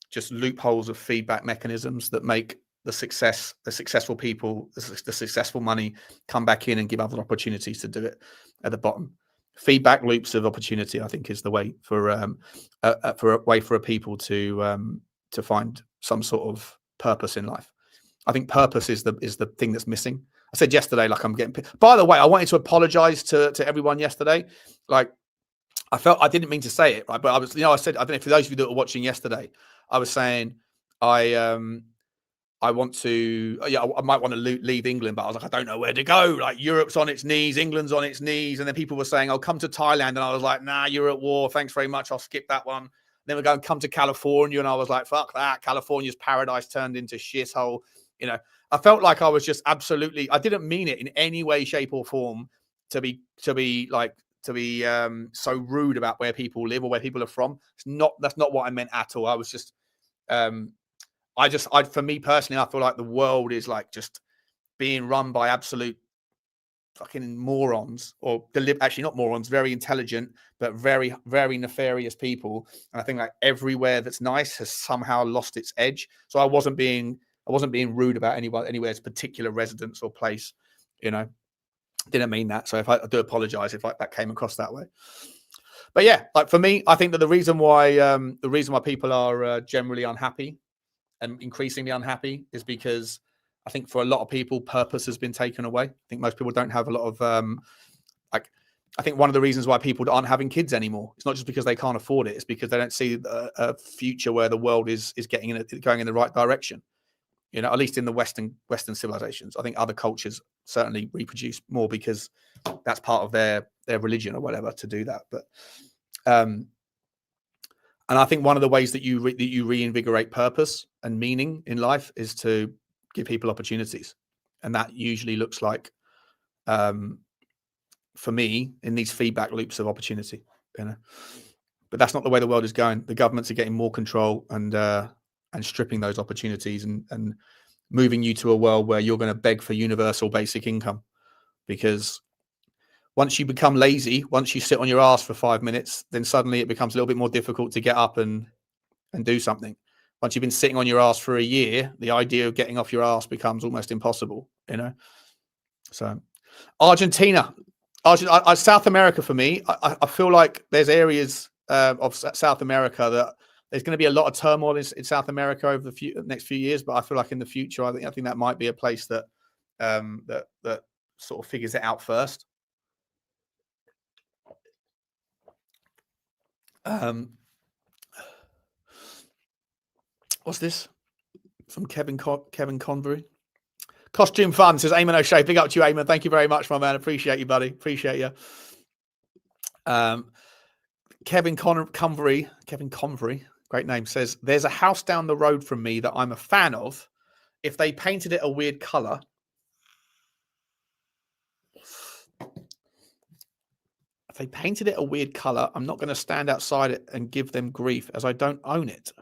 just loopholes of feedback mechanisms that make the successful people, the successful money come back in and give other opportunities to do it at the bottom. Feedback loops of opportunity, I think, is the way for a people to find some sort of purpose in life. I think purpose is the thing that's missing. I said yesterday, like, I'm getting... By the way, I wanted to apologize to everyone yesterday. Like, I didn't mean to say it, right? But I said, I don't know, for those of you that were watching yesterday, I was saying, I want to, I might want to leave England, but I was like, I don't know where to go. Like, Europe's on its knees, England's on its knees. And then people were saying, I'll come to Thailand. And I was like, nah, you're at war. Thanks very much. I'll skip that one. Then we're going to come to California. And I was like, fuck that. California's paradise turned into shithole. You know, I felt like I was just absolutely, I didn't mean it in any way, shape or form to be so rude about where people live or where people are from. That's not what I meant at all. I was just, for me personally, I feel like the world is like just being run by absolute fucking morons, or actually not morons, very intelligent, but very, very nefarious people. And I think like everywhere that's nice has somehow lost its edge. So I wasn't being rude about anywhere's particular residence or place, you know. Didn't mean that. So I do apologize if that came across that way. But yeah, like for me, I think that the reason why people are generally unhappy and increasingly unhappy is because I think for a lot of people, purpose has been taken away. I think most people don't have a lot of I think one of the reasons why people aren't having kids anymore, it's not just because they can't afford it. It's because they don't see a future where the world is going in the right direction. You know, at least in the Western civilizations. I think other cultures certainly reproduce more because that's part of their religion or whatever to do that. But and I think one of the ways that you reinvigorate purpose and meaning in life is to give people opportunities, and that usually looks like, for me, in these feedback loops of opportunity. You know, but that's not the way the world is going. The governments are getting more control and stripping those opportunities and moving you to a world where you're going to beg for universal basic income, because once you become lazy, once you sit on your ass for 5 minutes, then suddenly it becomes a little bit more difficult to get up and do something. Once you've been sitting on your ass for a year, the idea of getting off your ass becomes almost impossible, you know? So Argentina, South America for me, I feel like there's areas of South America that there's going to be a lot of turmoil in South America over the next few years, but I feel like in the future, I think that might be a place that that sort of figures it out first. What's this? From Kevin Convery. Costume Fun says, Eamon O'Shea. Big up to you, Eamon. Thank you very much, my man. Appreciate you, buddy. Appreciate you. Kevin Convery, great name, says, there's a house down the road from me that I'm a fan of. If they painted it a weird colour, I'm not going to stand outside it and give them grief as I don't own it.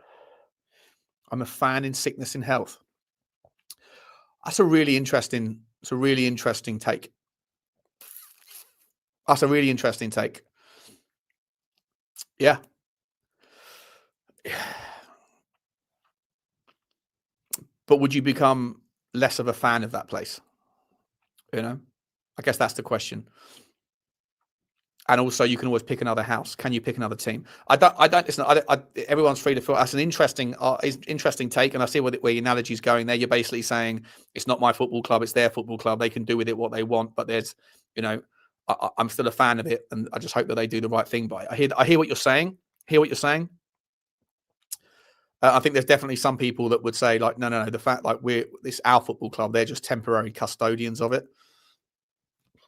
I'm a fan in sickness and health. That's a really interesting take. That's a really interesting take. Yeah. But would you become less of a fan of that place? You know, I guess that's the question. And also, you can always pick another house. Can you pick another team? I don't. Listen, everyone's free to feel. That's an interesting take, and I see where your analogy is going there. You're basically saying it's not my football club; it's their football club. They can do with it what they want. But there's, you know, I'm still a fan of it, and I just hope that they do the right thing by it. I hear what you're saying. I think there's definitely some people that would say, like, no. The fact, like, this our football club, they're just temporary custodians of it.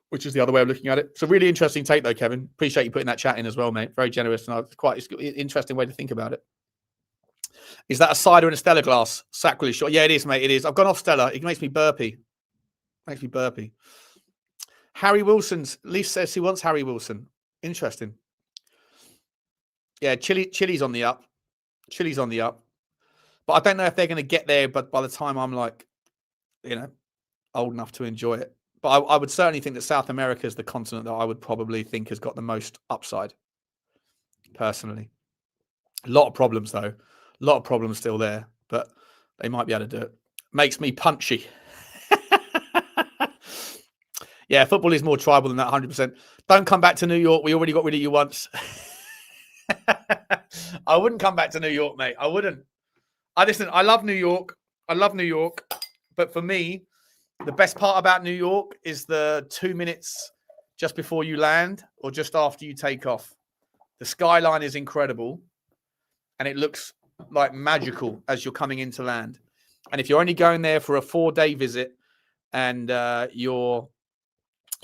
Which is the other way of looking at it. It's a really interesting take, though, Kevin. Appreciate you putting that chat in as well, mate. Very generous, and it's an interesting way to think about it. Is that a cider in a Stella glass? Sacrilege shot. Yeah, it is, mate. It is. I've gone off Stella. It makes me burpy. Harry Wilson's. Lee says he wants Harry Wilson. Interesting. Yeah, Chili's on the up. But I don't know if they're going to get there. But by the time I'm like, you know, old enough to enjoy it. But I would certainly think that South America is the continent that I would probably think has got the most upside, personally. A lot of problems, though. A lot of problems still there, but they might be able to do it. Makes me punchy. Yeah, football is more tribal than that, 100%. Don't come back to New York. We already got rid of you once. I wouldn't come back to New York, mate. I wouldn't. I love New York. But for me, the best part about New York is the 2 minutes just before you land or just after you take off. The skyline is incredible and it looks like magical as you're coming into land. And if you're only going there for a 4-day visit and you've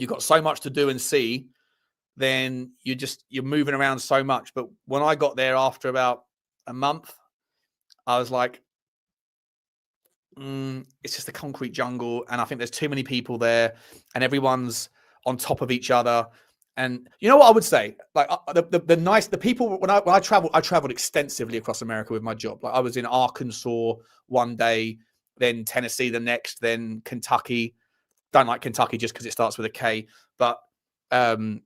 got so much to do and see, then you're moving around so much. But when I got there after about a month, I was like, it's just a concrete jungle, and I think there's too many people there, and everyone's on top of each other. And you know what I would say? Like the people when I traveled extensively across America with my job. Like I was in Arkansas one day, then Tennessee the next, then Kentucky. Don't like Kentucky just because it starts with a K, but and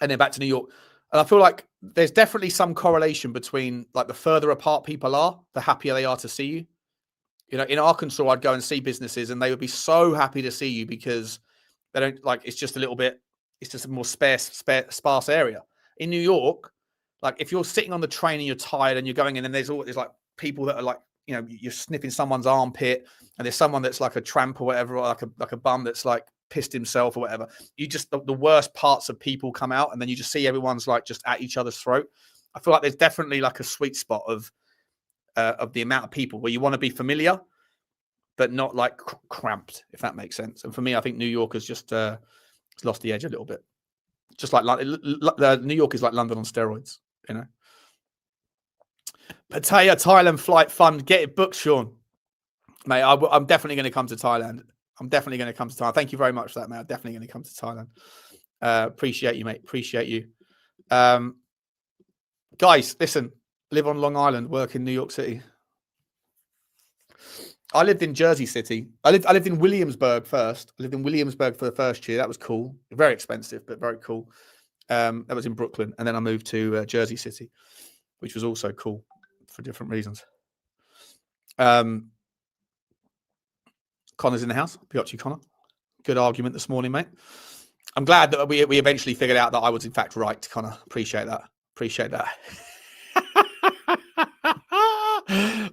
then back to New York. And I feel like there's definitely some correlation between, like, the further apart people are, the happier they are to see you. You know, in Arkansas, I'd go and see businesses and they would be so happy to see you because they don't, like, it's just a little bit, it's just a more sparse area. In New York, like, if you're sitting on the train and you're tired and you're going in and there's like people that are like, you know, you're sniffing someone's armpit and there's someone that's like a tramp or whatever, or like a bum that's like pissed himself or whatever. You just, the worst parts of people come out and then you just see everyone's like just at each other's throat. I feel like there's definitely like a sweet spot of the amount of people where you want to be familiar, but not like cramped, if that makes sense. And for me, I think New York has just lost the edge a little bit. Just like New York is like London on steroids, you know. Pattaya, Thailand flight fund. Get it booked, Sean. Mate, I'm definitely going to come to Thailand. Thank you very much for that, mate. I'm definitely going to come to Thailand. Appreciate you, mate. Appreciate you. Guys, listen. Live on Long Island, work in New York City. I lived in Jersey City. I lived in Williamsburg first. I lived in Williamsburg for the first year. That was cool. Very expensive, but very cool. That was in Brooklyn. And then I moved to Jersey City, which was also cool for different reasons. Connor's in the house. Be up to you, Connor. Good argument this morning, mate. I'm glad that we eventually figured out that I was in fact right, Connor. Appreciate that.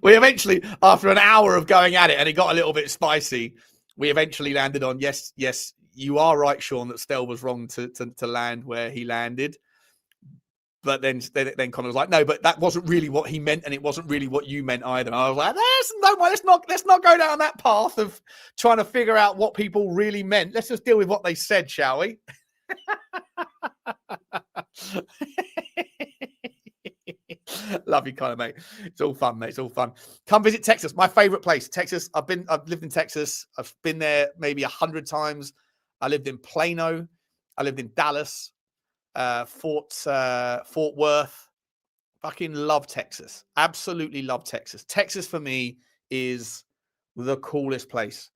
We eventually, after an hour of going at it, and it got a little bit spicy, we eventually landed on yes, you are right, Sean, that Stell was wrong to land where he landed. But then Connor was like, no, but that wasn't really what he meant, and it wasn't really what you meant either. And I was like, let's not go down that path of trying to figure out what people really meant. Let's just deal with what they said, shall we? Love you, Connor, mate. It's all fun, mate. It's all fun. Come visit Texas, my favorite place. Texas. I've lived in Texas. I've been there maybe 100 times. I lived in Plano. I lived in Dallas. Fort Worth. Fucking love Texas. Absolutely love Texas. Texas for me is the coolest place.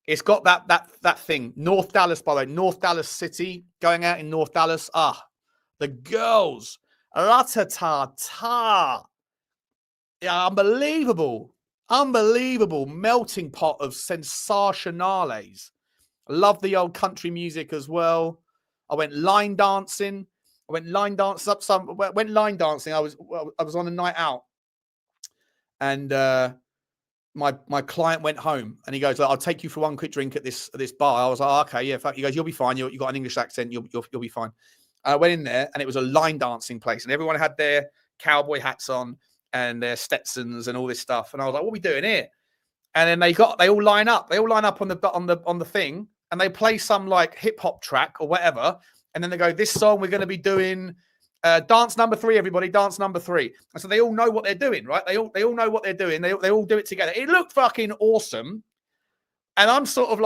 It's got that thing. North Dallas, by the way, North Dallas City. Going out in North Dallas. The girls. Ta. Yeah, unbelievable. Unbelievable melting pot of sensationales. Love the old country music as well. I went line dancing. I went line dancing. I was on a night out, and my client went home, and he goes, "I'll take you for one quick drink at this bar." I was like, "Okay, yeah." He goes, "You'll be fine. You got an English accent. You'll be fine." I went in there, and it was a line dancing place, and everyone had their cowboy hats on and their Stetsons and all this stuff. And I was like, "What are we doing here?" And then they all line up. They all line up on the thing, and they play some like hip hop track or whatever. And then they go, "This song we're going to be doing dance number 3, everybody, dance number 3." And so they all know what they're doing, right? They all know what they're doing. They all do it together. It looked fucking awesome. And I'm sort of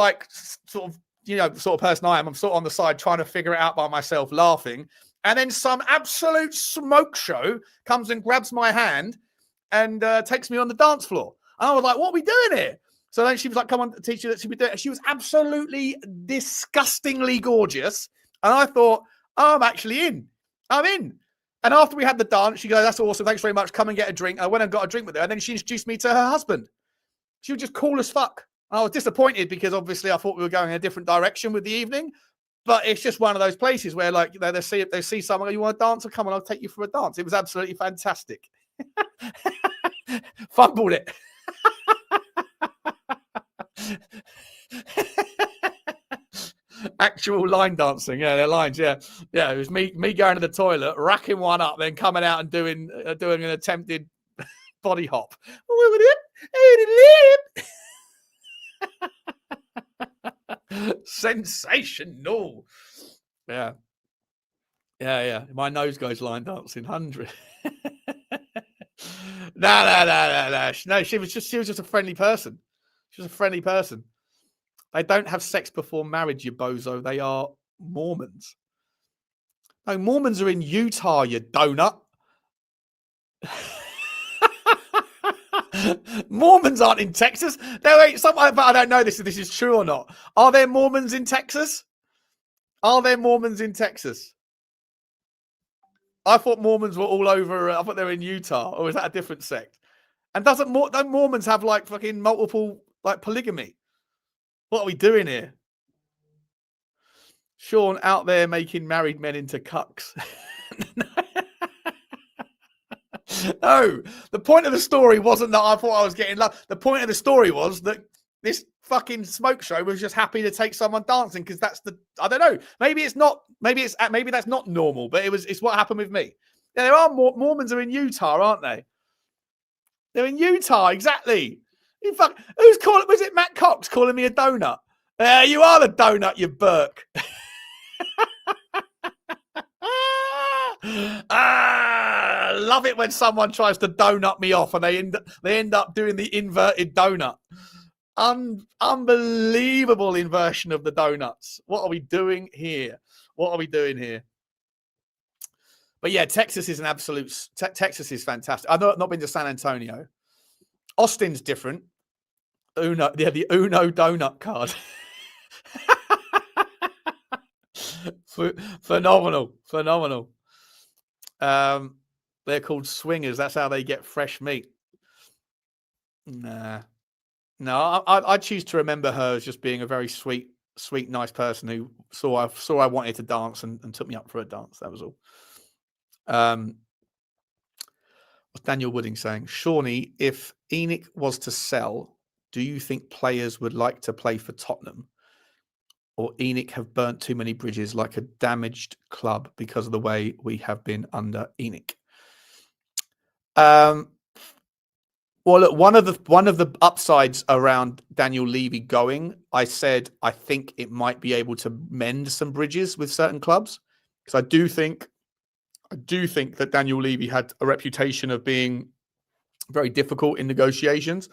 person I am. I'm sort of on the side trying to figure it out by myself, laughing. And then some absolute smoke show comes and grabs my hand and takes me on the dance floor. And I was like, "What are we doing here?" So then she was like, "Come on, teach you that she would do it." She was absolutely disgustingly gorgeous. And I thought, I'm actually in. I'm in. And after we had the dance, she goes, "That's awesome. Thanks very much. Come and get a drink." I went and got a drink with her. And then she introduced me to her husband. She was just cool as fuck. I was disappointed because obviously I thought we were going in a different direction with the evening. But it's just one of those places where, like, they see someone, "You want to dance? Come on, I'll take you for a dance." It was absolutely fantastic. Fumbled it. Actual line dancing, yeah, their lines, yeah. It was me going to the toilet, racking one up, then coming out and doing an attempted body hop. Sensational. Yeah. My nose goes line dancing 100. No. She was just a friendly person. She was a friendly person. They don't have sex before marriage, you bozo. They are Mormons. No, Mormons are in Utah, you donut. Mormons aren't in Texas. But I don't know if this is true or not. Are there Mormons in Texas? I thought Mormons were all over. I thought they were in Utah. Or is that a different sect? And don't Mormons have like fucking multiple like polygamy? What are we doing here? Sean out there making married men into cucks. No, the point of the story wasn't that I thought I was getting love. The point of the story was that this fucking smoke show was just happy to take someone dancing because I don't know. Maybe it's not. Maybe that's not normal. But it's what happened with me. Yeah, there are Mormons are in Utah, aren't they? They're in Utah, exactly. Who's calling? Was it Matt Cox calling me a donut? You are the donut, you Burke. Love it when someone tries to donut me off and they end up doing the inverted donut. Unbelievable inversion of the donuts. What are we doing here? But yeah, Texas is an absolute. Texas is fantastic. I've not been to San Antonio. Austin's different. The Uno donut card. Phenomenal. They're called swingers. That's how they get fresh meat. No, I choose to remember her as just being a very sweet, nice person who saw I wanted to dance and took me up for a dance. That was all. What's Daniel Wooding saying? Shawnee, if ENIC was to sell, do you think players would like to play for Tottenham? or ENIC have burnt too many bridges like a damaged club because of the way we have been under ENIC? Well, look, one of the upsides around Daniel Levy going, I said I think it might be able to mend some bridges with certain clubs, because I do think that Daniel Levy had a reputation of being very difficult in negotiations,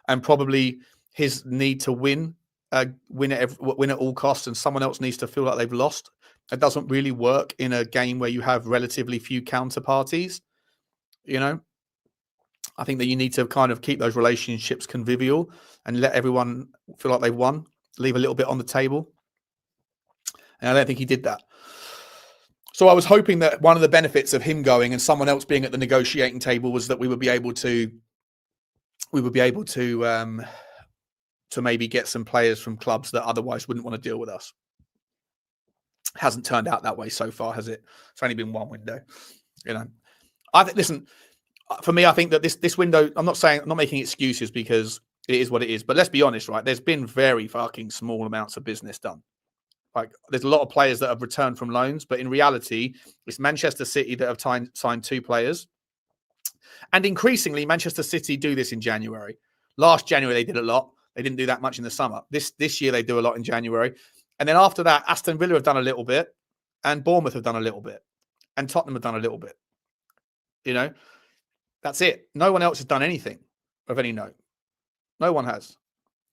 and probably his need to win at all costs, and someone else needs to feel like they've lost. It doesn't really work in a game where you have relatively few counterparties. You know, I think that you need to kind of keep those relationships convivial and let everyone feel like they've won, leave a little bit on the table. And I don't think he did that. So I was hoping that one of the benefits of him going and someone else being at the negotiating table was that we would be able to maybe get some players from clubs that otherwise wouldn't want to deal with us. Hasn't turned out that way so far, has it? It's only been one window. You know, I think. Listen, for me, I think that this window. I'm not making excuses, because it is what it is. But let's be honest, right? There's been very fucking small amounts of business done. Like, there's a lot of players that have returned from loans, but in reality, it's Manchester City that have signed 2 players. And increasingly, Manchester City do this in January. Last January, they did a lot. They didn't do that much in the summer. This year, they do a lot in January. And then after that, Aston Villa have done a little bit, and Bournemouth have done a little bit, and Tottenham have done a little bit. You know, that's it. No one else has done anything of any note. No one has.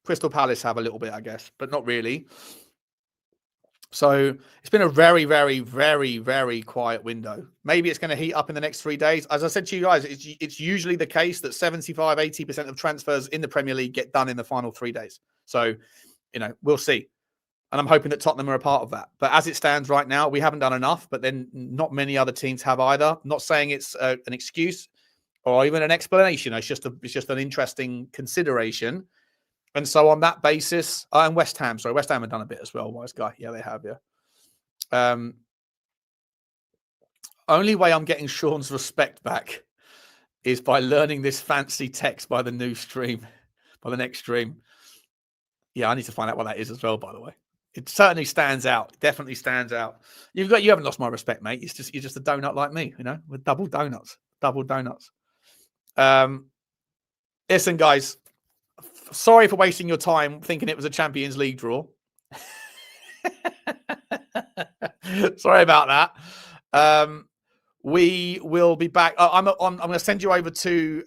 Crystal Palace have a little bit, I guess, but not really. So it's been a very, very, very, very quiet window. Maybe it's going to heat up in the next 3 days. As I said to you guys, it's usually the case that 75, 80% of transfers in the Premier League get done in the final 3 days. So, you know, we'll see. And I'm hoping that Tottenham are a part of that. But as it stands right now, we haven't done enough, but then not many other teams have either. I'm not saying it's an excuse or even an explanation. It's just an interesting consideration. And so on that basis, and West Ham have done a bit as well. Wise guy. Yeah, they have, yeah. Only way I'm getting Sean's respect back is by learning this fancy text by the next stream. Yeah, I need to find out what that is as well, by the way. It certainly stands out. It definitely stands out. You haven't lost my respect, mate. You're just a donut like me, you know, with double donuts. Listen, guys. Sorry for wasting your time thinking it was a Champions League draw. Sorry about that. We will be back. I'm going to send you over to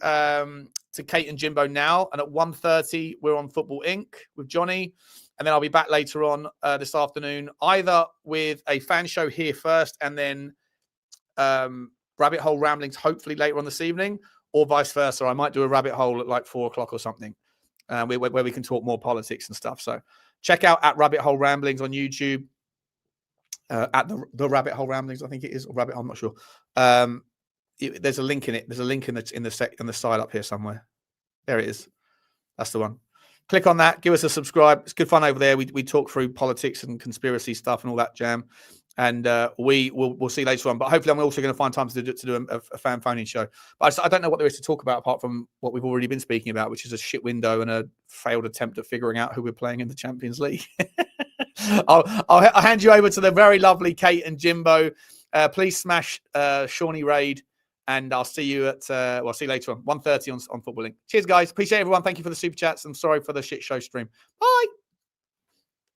Kate and Jimbo now, and at 1:30 we're on Football Inc. with Johnny, and then I'll be back later on this afternoon, either with a fan show here first, and then Rabbit Hole Ramblings hopefully later on this evening, or vice versa. I might do a Rabbit Hole at like 4 o'clock or something. Where we can talk more politics and stuff. So check out at Rabbit Hole Ramblings on YouTube. At the Rabbit Hole Ramblings, I think it is, or Rabbit Hole, I'm not sure. There's a link in it. There's a link in the side up here somewhere. There it is. That's the one. Click on that. Give us a subscribe. It's good fun over there. We talk through politics and conspiracy stuff and all that jam. And we'll see later on. But hopefully, I'm also going to find time to do a fan phoning show. But I don't know what there is to talk about apart from what we've already been speaking about, which is a shit window and a failed attempt at figuring out who we're playing in the Champions League. I'll hand you over to the very lovely Kate and Jimbo. Please smash Shawnee Raid, and I'll see you at I'll see you later on 1:30 on Football Link. Cheers, guys. Appreciate everyone. Thank you for the super chats. I'm sorry for the shit show stream. Bye.